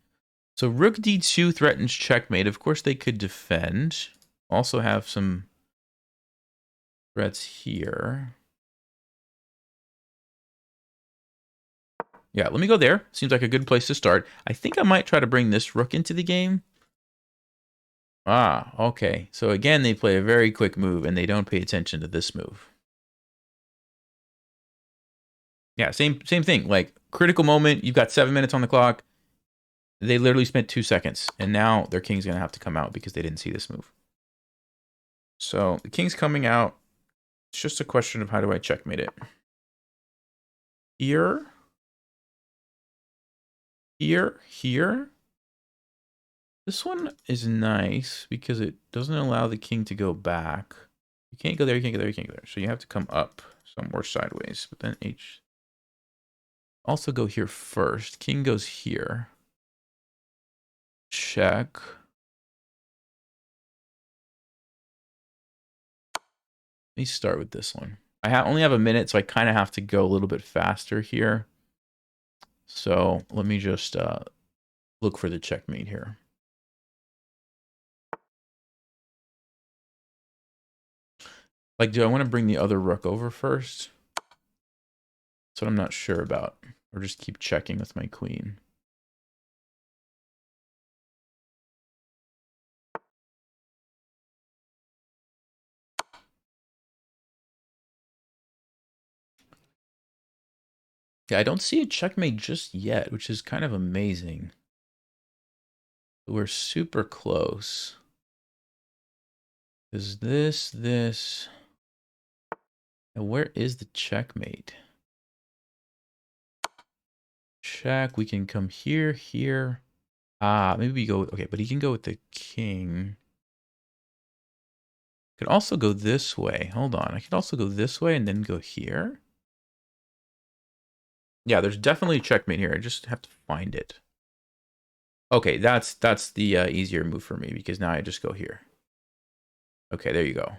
So rook d2 threatens checkmate. Of course, they could defend. Also have some threats here. Yeah, let me go there. Seems like a good place to start. I think I might try to bring this rook into the game. Ah, okay. So again, they play a very quick move, and they don't pay attention to this move. Yeah, same thing. Like, critical moment, you've got 7 minutes on the clock. They literally spent 2 seconds, and now their king's going to have to come out because they didn't see this move. So the king's coming out. It's just a question of how do I checkmate it. Here. Here. Here. This one is nice because it doesn't allow the king to go back. You can't go there, you can't go there, you can't go there. So you have to come up somewhere sideways. But then H. Also go here first. King goes here. Check. Let me start with this one. I only have a minute, so I kind of have to go a little bit faster here. So let me just look for the checkmate here. Like, do I want to bring the other rook over first? That's what I'm not sure about. Or just keep checking with my queen. Yeah, I don't see a checkmate just yet, which is kind of amazing. We're super close. Is this? And where is the checkmate? Check. We can come here, here. Ah, maybe we go. Okay, but he can go with the king. Could also go this way. Hold on. I could also go this way and then go here. Yeah, there's definitely a checkmate here. I just have to find it. Okay, that's the easier move for me because now I just go here. Okay, there you go.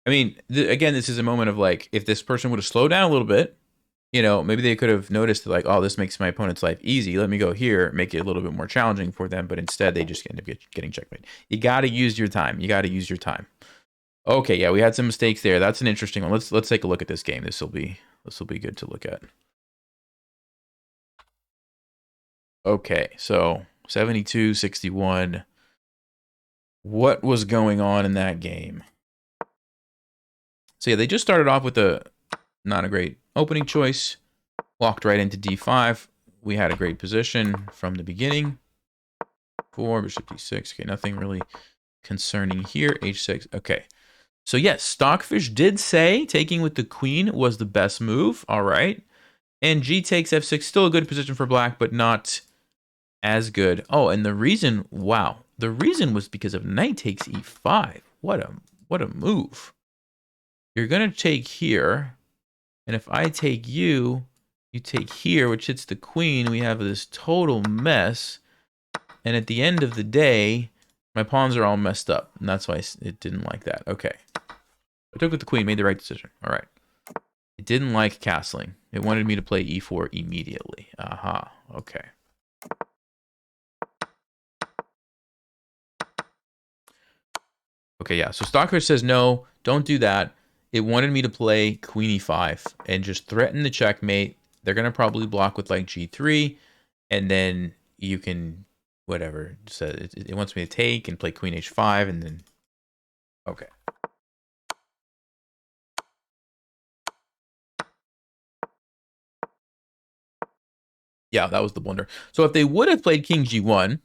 I mean, again, this is a moment of like, if this person would have slowed down a little bit, you know, maybe they could have noticed like, oh, this makes my opponent's life easy. Let me go here, make it a little bit more challenging for them. But instead, they just end up getting checkmate. You got to use your time. You got to use your time. Okay, yeah, we had some mistakes there. That's an interesting one. Let's take a look at this game. This will be good to look at. Okay, so 72-61. What was going on in that game? So yeah, they just started off with not a great opening choice. Walked right into d5. We had a great position from the beginning. 4, bishop d6. Okay, nothing really concerning here. h6. Okay. So yes, Stockfish did say taking with the queen was the best move. All right. And g takes f6. Still a good position for black, but not as good. Oh, and the reason, wow. The reason was because of knight takes e5. What a move. You're going to take here. And if I take you, you take here, which hits the queen. We have this total mess. And at the end of the day, my pawns are all messed up. And that's why it didn't like that. Okay. I took with the queen, made the right decision. All right. It didn't like castling. It wanted me to play e4 immediately. Aha. Okay. Okay, yeah. So Stockfish says, no, don't do that. It wanted me to play queen e5 and just threaten the checkmate. They're going to probably block with like g3. And then you can, whatever. So it wants me to take and play queen h5 and then, okay. Yeah, that was the blunder. So if they would have played king g1,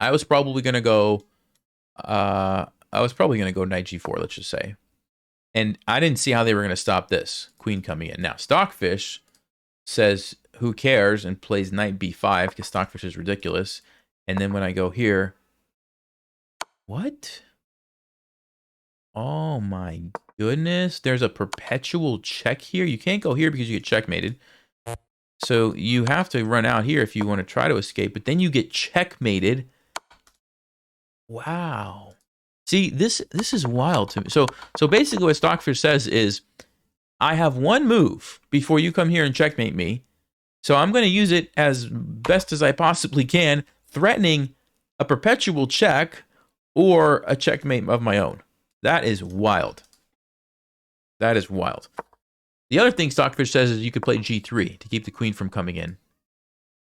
I was probably going to go, knight g4, let's just say. And I didn't see how they were going to stop this queen coming in. Now, Stockfish says, who cares, and plays knight b5 because Stockfish is ridiculous. And then when I go here, what? Oh my goodness. There's a perpetual check here. You can't go here because you get checkmated. So you have to run out here if you want to try to escape, but then you get checkmated. Wow. See, this is wild to me. So basically what Stockfish says is, I have one move before you come here and checkmate me. So I'm going to use it as best as I possibly can, threatening a perpetual check or a checkmate of my own. That is wild. That is wild. The other thing Stockfish says is you could play g3 to keep the queen from coming in.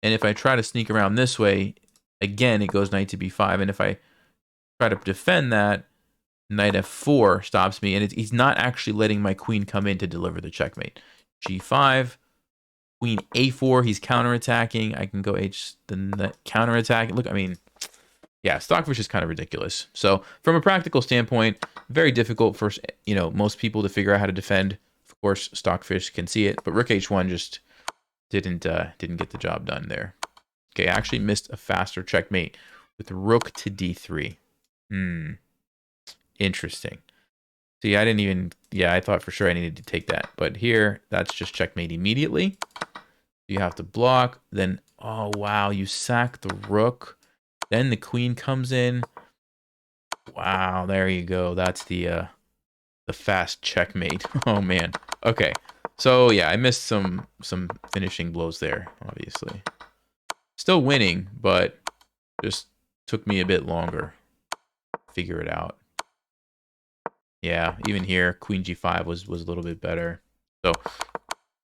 And if I try to sneak around this way, again, it goes knight to b5. And if I try to defend that, knight f4 stops me. And he's not actually letting my queen come in to deliver the checkmate. g5, queen a4, he's counterattacking. I can go the counterattack. Look, I mean, yeah, Stockfish is kind of ridiculous. So from a practical standpoint, very difficult for, you know, most people to figure out how to defend. Of course, Stockfish can see it, but rook h1 just didn't get the job done there. Okay, I actually missed a faster checkmate with rook to d3. Interesting. See, I didn't even, yeah, I thought for sure I needed to take that. But here, that's just checkmate immediately. You have to block. Then, oh, wow, you sack the rook. Then the queen comes in. Wow, there you go. That's the fast checkmate. Oh, man. Okay. So, yeah, I missed some finishing blows there, obviously. Still winning, but just took me a bit longer to figure it out. Yeah, even here, queen g5 was a little bit better. So,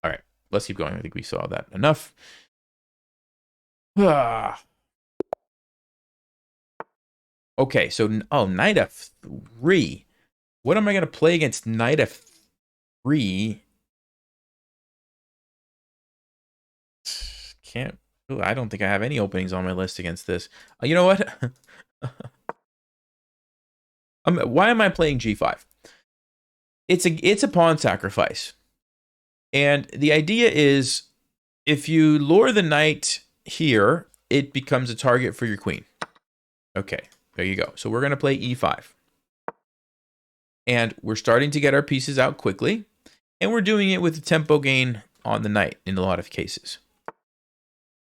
all right, let's keep going. I think we saw that enough. Okay, so, oh, knight f3. What am I going to play against knight f3? Can't, I don't think I have any openings on my list against this. You know what? Why am I playing g5? It's a pawn sacrifice. And the idea is, if you lure the knight here, it becomes a target for your queen. Okay, there you go. So we're going to play e5. And we're starting to get our pieces out quickly. And we're doing it with a tempo gain on the knight in a lot of cases.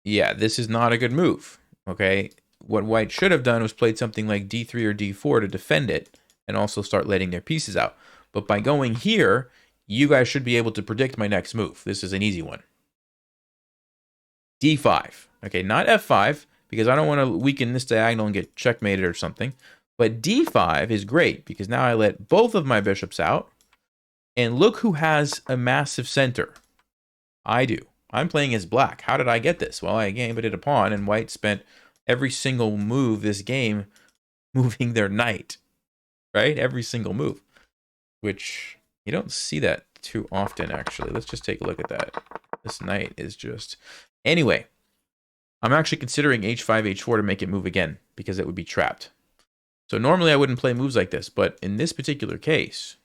Yeah, this is not a good move. Okay, what white should have done was played something like d3 or d4 to defend it and also start letting their pieces out. But by going here, you guys should be able to predict my next move. This is an easy one. d5. Okay, not f5, because I don't want to weaken this diagonal and get checkmated or something. But d5 is great, because now I let both of my bishops out. And look who has a massive center. I do. I'm playing as black. How did I get this? Well, I gambited a pawn, and white spent every single move this game moving their knight. Right? Every single move. Which, you don't see that too often, actually. Let's just take a look at that. This knight is just... Anyway, I'm actually considering h5, h4 to make it move again, because it would be trapped. So normally I wouldn't play moves like this, but in this particular case...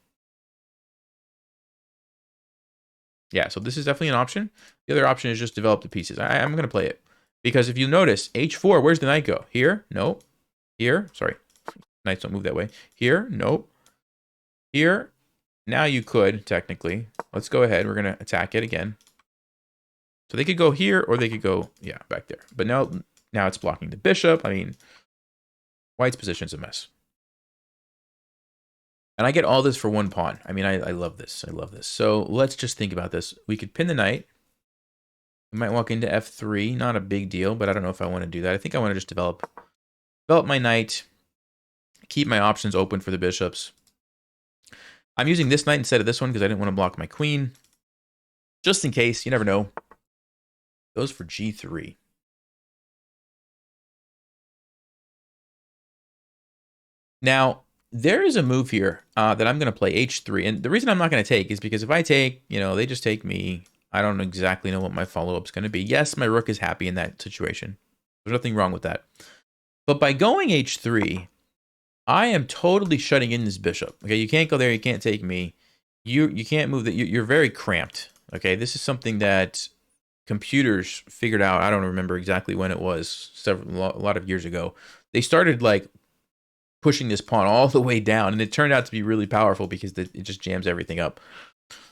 Yeah, so this is definitely an option. The other option is just develop the pieces. I'm going to play it. Because if you notice, h4, where's the knight go? Here? Nope. Here? Sorry. Knights don't move that way. Here? Nope. Here? Now you could, technically. Let's go ahead. We're going to attack it again. So they could go here, or they could go, yeah, back there. But now it's blocking the bishop. I mean, white's position's a mess. And I get all this for one pawn. I mean, I love this. I love this. So let's just think about this. We could pin the knight. We might walk into f3. Not a big deal, but I don't know if I want to do that. I think I want to just develop my knight. Keep my options open for the bishops. I'm using this knight instead of this one because I didn't want to block my queen. Just in case. You never know. Goes for g3. Now... there is a move here that I'm going to play h3. And the reason I'm not going to take is because if I take, you know, they just take me. I don't exactly know what my follow-up is going to be. Yes, my rook is happy in that situation. There's nothing wrong with that. But by going h3, I am totally shutting in this bishop. Okay, you can't go there. You can't take me. You can't move that. You're very cramped. Okay, this is something that computers figured out. I don't remember exactly when it was. A lot of years ago. They started like pushing this pawn all the way down, and it turned out to be really powerful because it just jams everything up.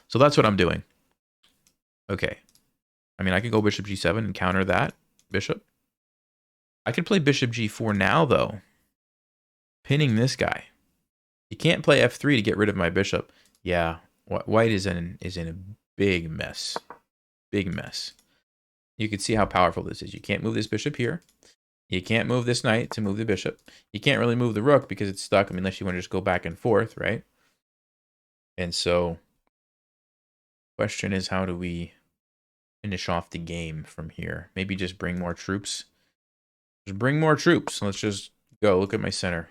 So that's what I'm doing. Okay. I mean, I could go bishop g7 and counter that bishop. I could play bishop g4 now, though. Pinning this guy. You can't play f3 to get rid of my bishop. Yeah, white is in a big mess. Big mess. you can see how powerful this is. You can't move this bishop here. You can't move this knight to move the bishop. You can't really move the rook because it's stuck. I mean, unless you want to just go back and forth, right? And so, question is, how do we finish off the game from here? Maybe just bring more troops. Just bring more troops. Let's just go. Look at my center.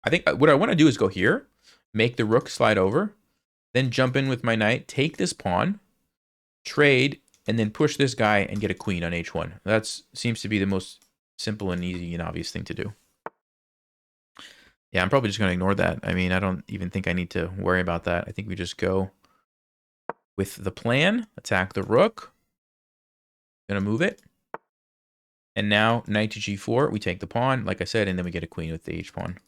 I think what I want to do is go here, make the rook slide over, then jump in with my knight, take this pawn, trade, and then push this guy and get a queen on h1. That seems to be the most simple and easy and obvious thing to do. Yeah, I'm probably just going to ignore that. I mean, I don't even think I need to worry about that. I think we just go with the plan, attack the rook, going to move it. And now knight to g4, we take the pawn, like I said, and then we get a queen with the h-pawn.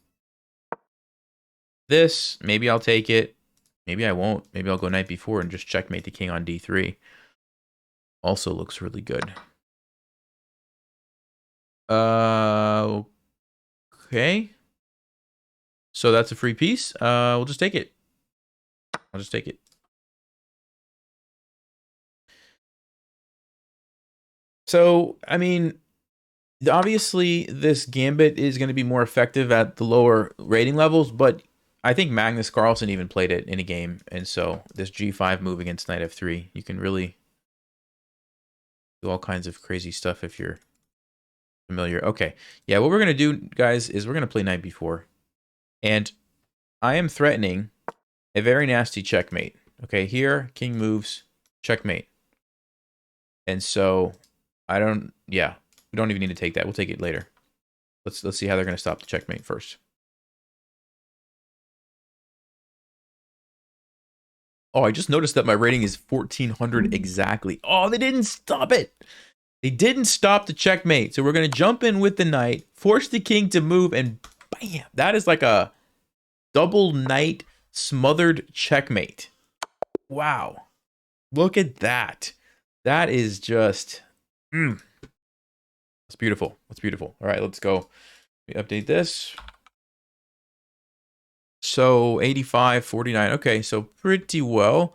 This, maybe I'll take it. Maybe I won't. Maybe I'll go knight b4 and just checkmate the king on d3. Also looks really good. Okay. So that's a free piece. We'll just take it. I'll just take it. So, I mean, obviously this Gambit is going to be more effective at the lower rating levels, but I think Magnus Carlsen even played it in a game. And so this g5 move against knight f3, you can really do all kinds of crazy stuff if you're familiar. Okay. Yeah, what we're going to do, guys, is we're going to play knight b4. And I am threatening a very nasty checkmate. Okay, here, king moves, checkmate. And so we don't even need to take that. We'll take it later. Let's see how they're going to stop the checkmate first. Oh, I just noticed that my rating is 1400 exactly. Oh, they didn't stop it. They didn't stop the checkmate. So we're going to jump in with the knight, force the king to move, and bam. That is like a double knight smothered checkmate. Wow. Look at that. That is just... That's beautiful. That's beautiful. All right, let's go. Let me update this. So 85, 49. Okay, so pretty well.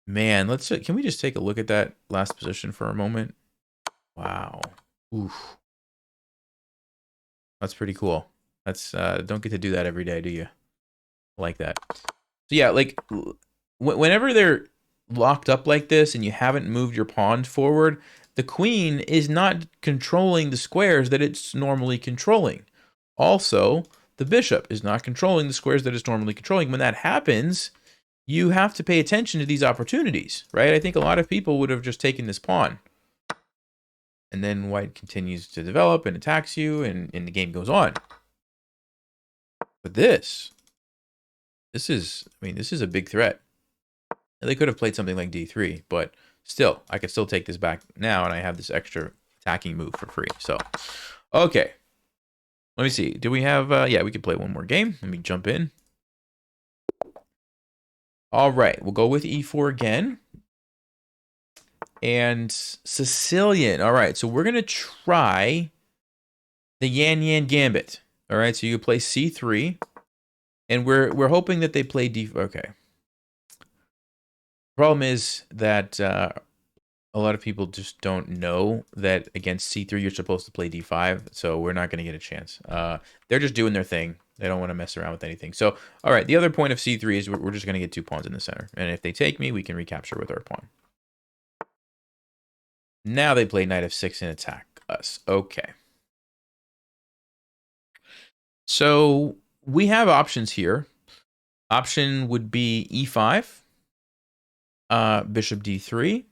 Man, can we just take a look at that last position for a moment? Wow. Oof. That's pretty cool. That's don't get to do that every day, do you? Like that. So yeah, like whenever they're locked up like this and you haven't moved your pawn forward, the queen is not controlling the squares that it's normally controlling. Also, the bishop is not controlling the squares that it's normally controlling. When that happens, you have to pay attention to these opportunities, right? I think a lot of people would have just taken this pawn. And then white continues to develop and attacks you, and the game goes on. But this is a big threat. They could have played something like d3, but still, I could still take this back now, and I have this extra attacking move for free. So, okay. Let me see. Do we have... yeah, we could play one more game. Let me jump in. All right. We'll go with e4 again. And Sicilian. All right. So we're going to try the Yan Gambit. All right. So you play c3. And we're hoping that they play d... Okay. Problem is that a lot of people just don't know that against c3 you're supposed to play d5, so we're not going to get a chance. They're just doing their thing. They don't want to mess around with anything. So, all right, the other point of c3 is we're just going to get 2 pawns in the center. And if they take me, we can recapture with our pawn. Now they play knight f6 and attack us. Okay. So we have options here. Option would be e5. Bishop d3.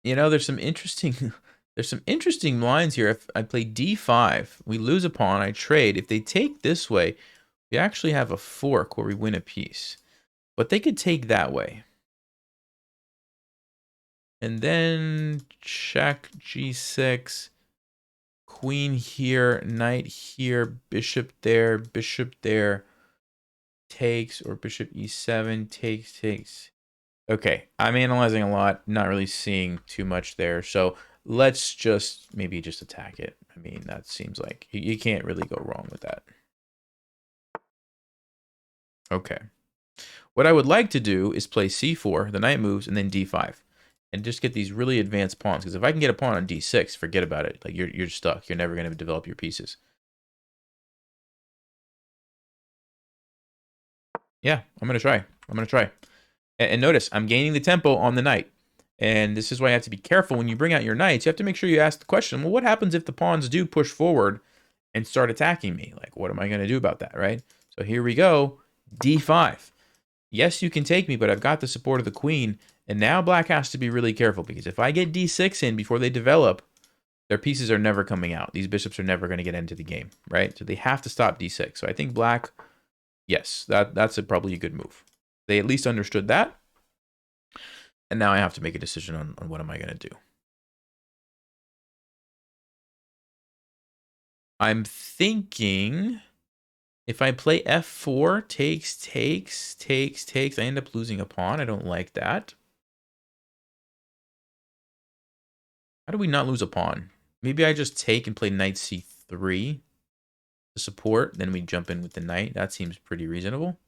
You know, there's some interesting lines here. If I play d5, we lose a pawn, I trade. If they take this way, we actually have a fork where we win a piece. But they could take that way. And then check g6, queen here, knight here, bishop there, takes, or bishop e7, takes. Okay, I'm analyzing a lot, not really seeing too much there. So let's maybe just attack it. I mean, that seems like you can't really go wrong with that. Okay. What I would like to do is play c4, the knight moves, and then d5. And just get these really advanced pawns. Because if I can get a pawn on d6, forget about it. Like, you're stuck. You're never going to develop your pieces. Yeah, I'm going to try. I'm going to try. And notice, I'm gaining the tempo on the knight. And this is why you have to be careful when you bring out your knights. You have to make sure you ask the question, well, what happens if the pawns do push forward and start attacking me? Like, what am I going to do about that, right? So here we go, d5. Yes, you can take me, but I've got the support of the queen. And now black has to be really careful, because if I get d6 in before they develop, their pieces are never coming out. These bishops are never going to get into the game, right? So they have to stop d6. So I think black, yes, that's probably a good move. They at least understood that. And now I have to make a decision on what am I going to do. I'm thinking if I play f4, takes, I end up losing a pawn. I don't like that. How do we not lose a pawn? Maybe I just take and play knight c3 to support. Then we jump in with the knight. That seems pretty reasonable.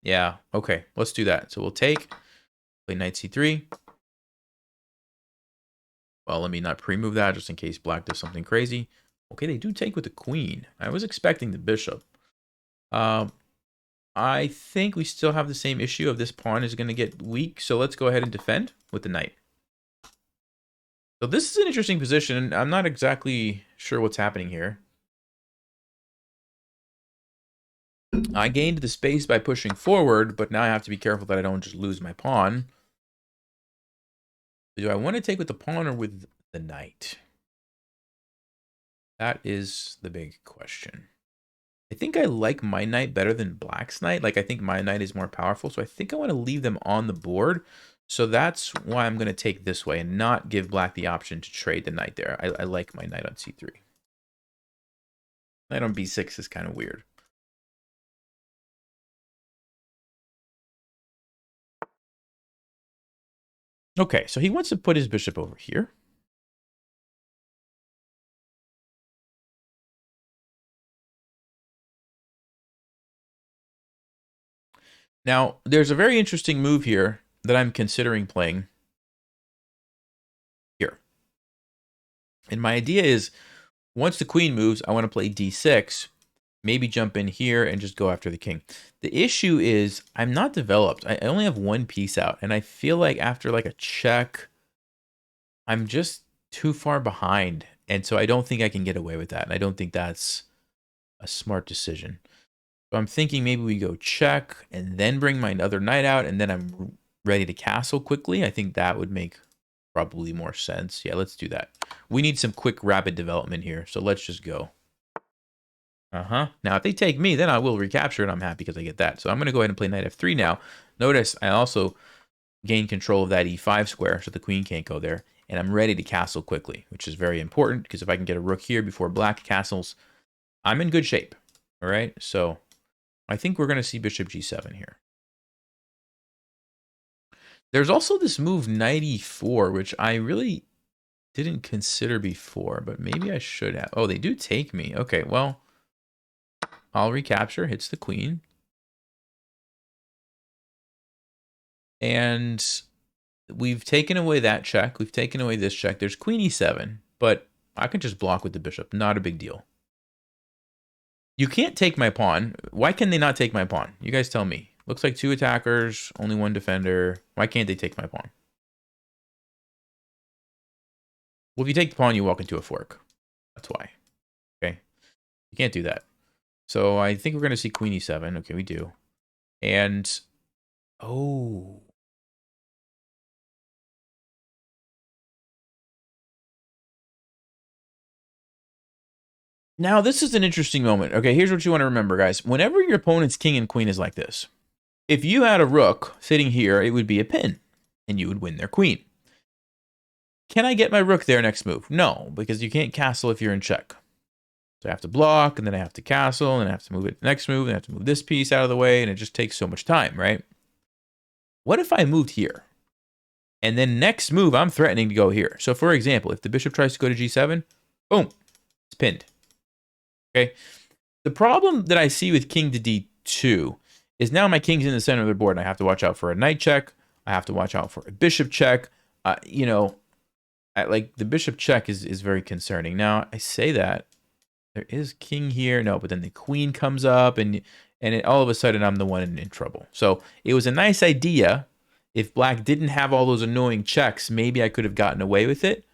Yeah, okay, let's do that. So we'll take, play knight c3. Well, let me not pre-move that just in case black does something crazy. Okay, they do take with the queen. I was expecting the bishop. I think we still have the same issue of this pawn is going to get weak. So let's go ahead and defend with the knight. So this is an interesting position. I'm not exactly sure what's happening here. I gained the space by pushing forward, but now I have to be careful that I don't just lose my pawn. Do I want to take with the pawn or with the knight? That is the big question. I think I like my knight better than black's knight. Like, I think my knight is more powerful, so I think I want to leave them on the board. So that's why I'm going to take this way and not give black the option to trade the knight there. I like my knight on c3. Knight on b6 is kind of weird. Okay, so he wants to put his bishop over here. Now, there's a very interesting move here that I'm considering playing here. And my idea is, once the queen moves, I want to play d6, maybe jump in here and just go after the king. The issue is I'm not developed. I only have one piece out, and I feel like after like a check, I'm just too far behind. And so I don't think I can get away with that. And I don't think that's a smart decision. So I'm thinking maybe we go check and then bring my other knight out, and then I'm ready to castle quickly. I think that would make probably more sense. Yeah, let's do that. We need some quick, rapid development here. So let's just go. Now, if they take me, then I will recapture it. I'm happy because I get that. So I'm going to go ahead and play knight f3 now. Notice I also gain control of that e5 square, so the queen can't go there. And I'm ready to castle quickly, which is very important, because if I can get a rook here before black castles, I'm in good shape. All right, so I think we're going to see bishop g7 here. There's also this move knight e4, which I really didn't consider before, but maybe I should have. Oh, they do take me. Okay, well, I'll recapture, hits the queen. And we've taken away that check. We've taken away this check. There's queen e7, but I can just block with the bishop. Not a big deal. You can't take my pawn. Why can they not take my pawn? You guys tell me. Looks like 2 attackers, only 1 defender. Why can't they take my pawn? Well, if you take the pawn, you walk into a fork. That's why. Okay. You can't do that. So I think we're going to see queen e7. Okay, we do. And, oh. Now, this is an interesting moment. Okay, here's what you want to remember, guys. Whenever your opponent's king and queen is like this, if you had a rook sitting here, it would be a pin, and you would win their queen. Can I get my rook there next move? No, because you can't castle if you're in check. So I have to block, and then I have to castle, and I have to move it next move, and I have to move this piece out of the way, and it just takes so much time, right? What if I moved here? And then next move, I'm threatening to go here. So for example, if the bishop tries to go to g7, boom, it's pinned. Okay. The problem that I see with king to d2 is now my king's in the center of the board, and I have to watch out for a knight check. I have to watch out for a bishop check. You know, like the bishop check is very concerning. Now, I say that. There is king here. No, but then the queen comes up, and all of a sudden, I'm the one in trouble. So it was a nice idea. If black didn't have all those annoying checks, maybe I could have gotten away with it.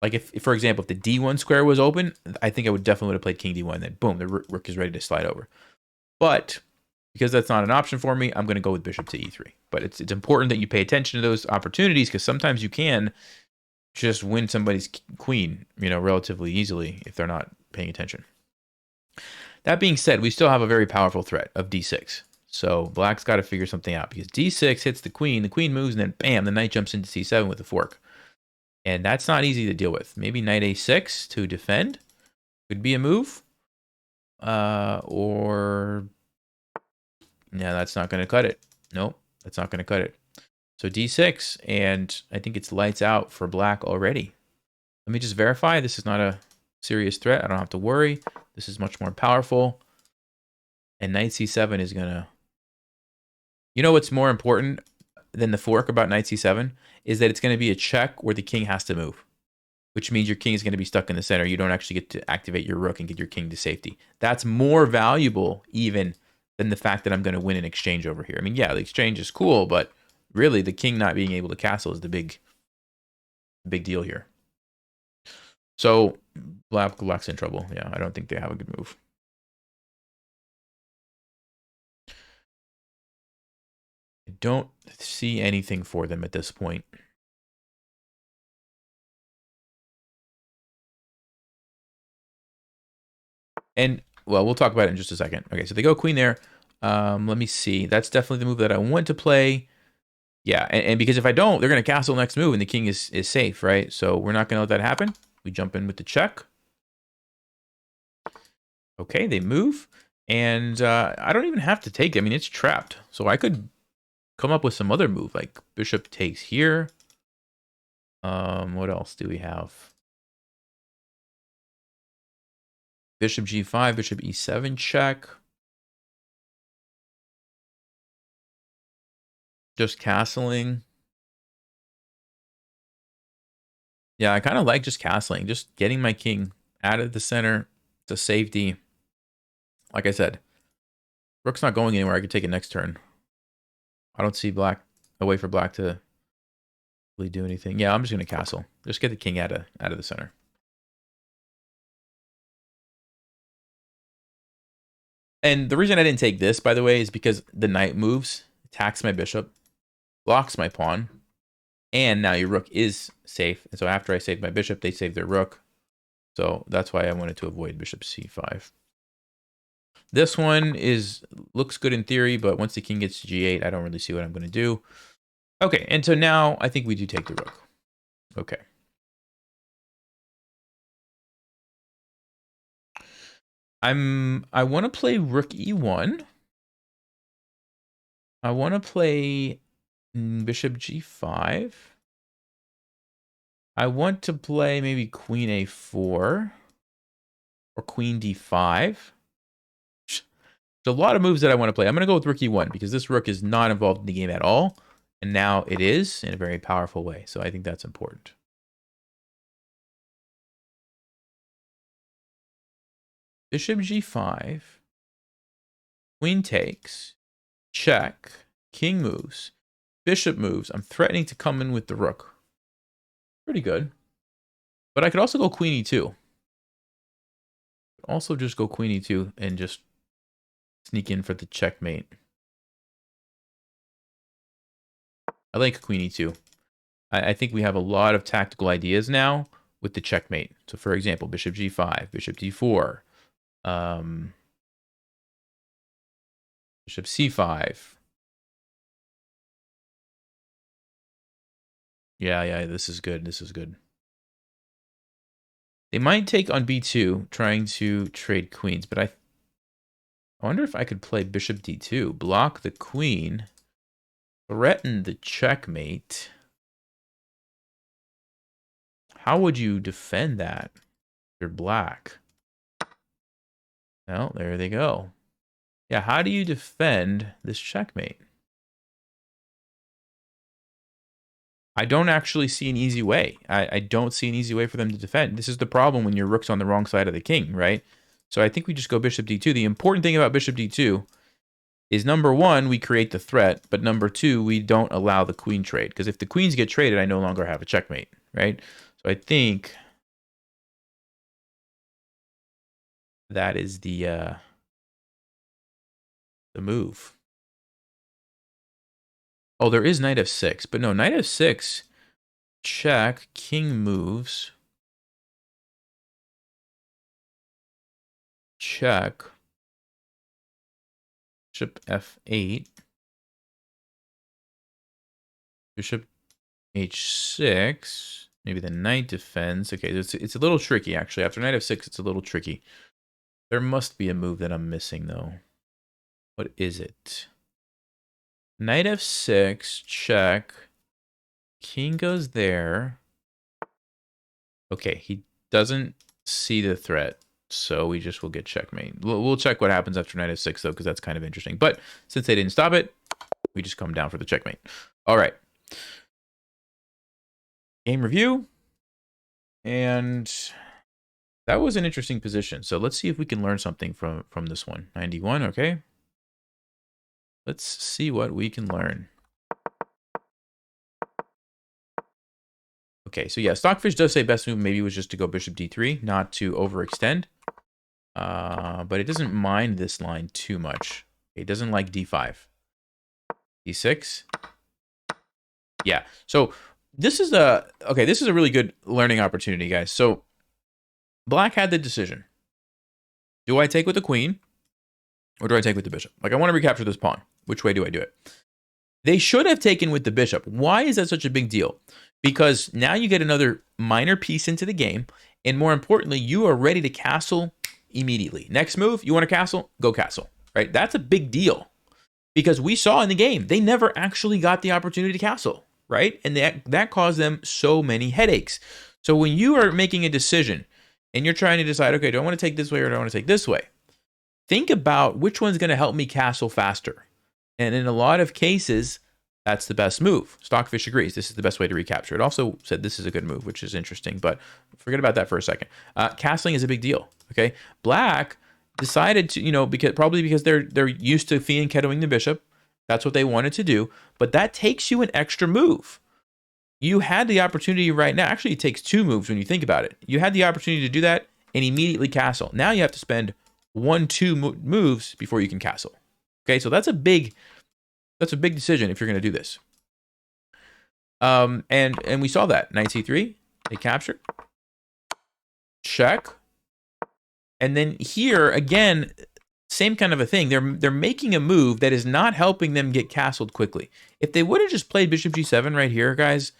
Like, if for example, if the d1 square was open, I think I would definitely have played king d1. Then, boom, the rook is ready to slide over. But because that's not an option for me, I'm going to go with bishop to e3. But it's important that you pay attention to those opportunities, because sometimes you can just win somebody's queen, you know, relatively easily if they're not paying attention. That being said, we still have a very powerful threat of d6. So black's got to figure something out, because d6 hits the queen moves, and then bam, the knight jumps into c7 with a fork. And that's not easy to deal with. Maybe knight a6 to defend could be a move. Or no, that's not going to cut it. Nope, that's not going to cut it. So d6, and I think it's lights out for black already. Let me just verify this is not a serious threat. I don't have to worry. This is much more powerful. And knight c7 is going to... You know what's more important than the fork about knight c7? Is that it's going to be a check where the king has to move, which means your king is going to be stuck in the center. You don't actually get to activate your rook and get your king to safety. That's more valuable even than the fact that I'm going to win an exchange over here. I mean, yeah, the exchange is cool, but really the king not being able to castle is the big deal here. So black's in trouble. Yeah, I don't think they have a good move. I don't see anything for them at this point. And, well, we'll talk about it in just a second. Okay, so they go queen there. Let me see. That's definitely the move that I want to play. Yeah, and because if I don't, they're going to castle next move, and the king is safe, right? So we're not going to let that happen. We jump in with the check. Okay, they move. And I don't even have to take it. I mean, it's trapped. So I could come up with some other move, like bishop takes here. What else do we have? Bishop g5, bishop e7 check. Just castling. Yeah, I kind of like just castling, just getting my king out of the center to safety. Like I said, rook's not going anywhere. I could take it next turn. I don't see a way for black to really do anything. Yeah, I'm just going to castle. Just get the king out of the center. And the reason I didn't take this, by the way, is because the knight moves, attacks my bishop, blocks my pawn, and now your rook is safe. And so after I save my bishop, they save their rook. So that's why I wanted to avoid bishop c5. This one looks good in theory, but once the king gets to g8, I don't really see what I'm going to do. Okay, and so now I think we do take the rook. Okay. I want to play rook e1. I want to play bishop g5. I want to play maybe queen a4 or queen d5. There's a lot of moves that I want to play. I'm going to go with rook e1 because this rook is not involved in the game at all. And now it is in a very powerful way. So I think that's important. Bishop g5. Queen takes. Check. King moves. Bishop moves. I'm threatening to come in with the rook. Pretty good. But I could also go queen e2. Also just go queen e2 and just sneak in for the checkmate. I like queen e2. I think we have a lot of tactical ideas now with the checkmate. So for example, bishop g5, bishop d4, bishop c5. Yeah, this is good. This is good. They might take on b2, trying to trade queens, but I wonder if I could play bishop d2, block the queen, threaten the checkmate. How would you defend that? You're black. Well, there they go. Yeah, how do you defend this checkmate? I don't actually see an easy way. I don't see an easy way for them to defend. This is the problem when your rook's on the wrong side of the king, right? So I think we just go bishop d2. The important thing about bishop d2 is, number one, we create the threat, but number two, we don't allow the queen trade. Because if the queens get traded, I no longer have a checkmate, right? So I think that is the move. Oh, there is knight f6, but no, knight f6, check, king moves, check, bishop f8, bishop h6, maybe the knight defends. Okay, it's a little tricky, actually. After knight f6, it's a little tricky. There must be a move that I'm missing, though. What is it? Knight f6, check. King goes there. Okay, he doesn't see the threat, so we just will get checkmate. We'll check what happens after knight f6, though, because that's kind of interesting. But since they didn't stop it, we just come down for the checkmate. All right. Game review. And that was an interesting position. So let's see if we can learn something from this one. 91, okay. Let's see what we can learn. Okay, so yeah, Stockfish does say best move maybe was just to go bishop d3, not to overextend. But it doesn't mind this line too much. It doesn't like d5. d6. Yeah, so this is a really good learning opportunity, guys. So Black had the decision. Do I take with the queen or do I take with the bishop? Like, I want to recapture this pawn. Which way do I do it? They should have taken with the bishop. Why is that such a big deal? Because now you get another minor piece into the game, and more importantly, you are ready to castle immediately. Next move, you want to castle? Go castle, right? That's a big deal because we saw in the game, they never actually got the opportunity to castle, right? And that caused them so many headaches. So when you are making a decision and you're trying to decide, okay, do I want to take this way or do I want to take this way? Think about which one's going to help me castle faster. And in a lot of cases, that's the best move. Stockfish agrees. This is the best way to recapture. It also said this is a good move, which is interesting, but forget about that for a second. Castling is a big deal, okay? Black decided to, because they're used to fianchettoing the bishop. That's what they wanted to do, but that takes you an extra move. You had the opportunity right now. Actually, it takes two moves when you think about it. You had the opportunity to do that and immediately castle. Now you have to spend 1-2 moves before you can castle. Okay, so that's a big decision if you're going to do this. And we saw that knight c3, they captured, check, and then here again, same kind of a thing. They're making a move that is not helping them get castled quickly. If they would have just played bishop g7 right here, guys,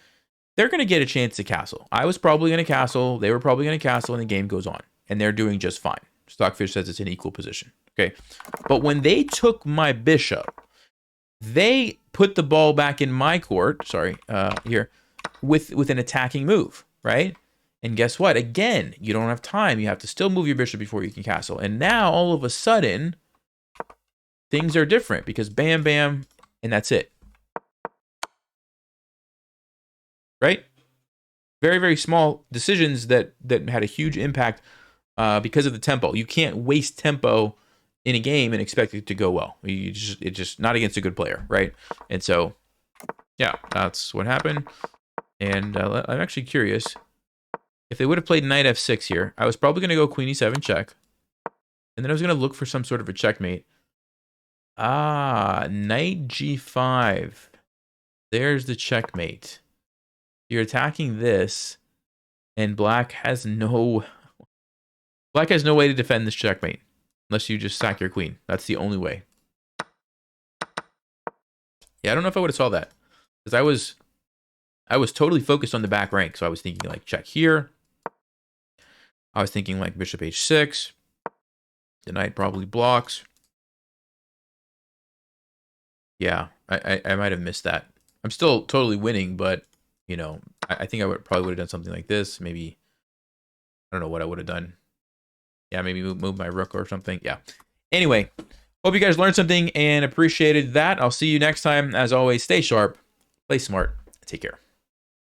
they're going to get a chance to castle. I was probably going to castle. They were probably going to castle, and the game goes on, and they're doing just fine. Stockfish says it's an equal position. Okay, but when they took my bishop, they put the ball back in my court. Sorry, here with an attacking move, right? And guess what? Again, you don't have time. You have to still move your bishop before you can castle. And now all of a sudden, things are different because bam, bam, and that's it. Right? Very, very small decisions that had a huge impact because of the tempo. You can't waste tempo in a game and expect it to go well. It's just not against a good player, right? And so, yeah, that's what happened. And I'm actually curious. If they would have played knight f6 here, I was probably going to go queen e7 check. And then I was going to look for some sort of a checkmate. Knight g5. There's the checkmate. You're attacking this, and black has no way to defend this checkmate. Unless you just sack your queen. That's the only way. Yeah, I don't know if I would have saw that. Because I was totally focused on the back rank. So I was thinking like check here. I was thinking like bishop h6. The knight probably blocks. Yeah, I might have missed that. I'm still totally winning, but, I think I probably would have done something like this. Maybe, I don't know what I would have done. Yeah, maybe move my rook or something. Yeah. Anyway, Hope you guys learned something and appreciated that. I'll see you next time. As always, stay sharp, play smart, and take care.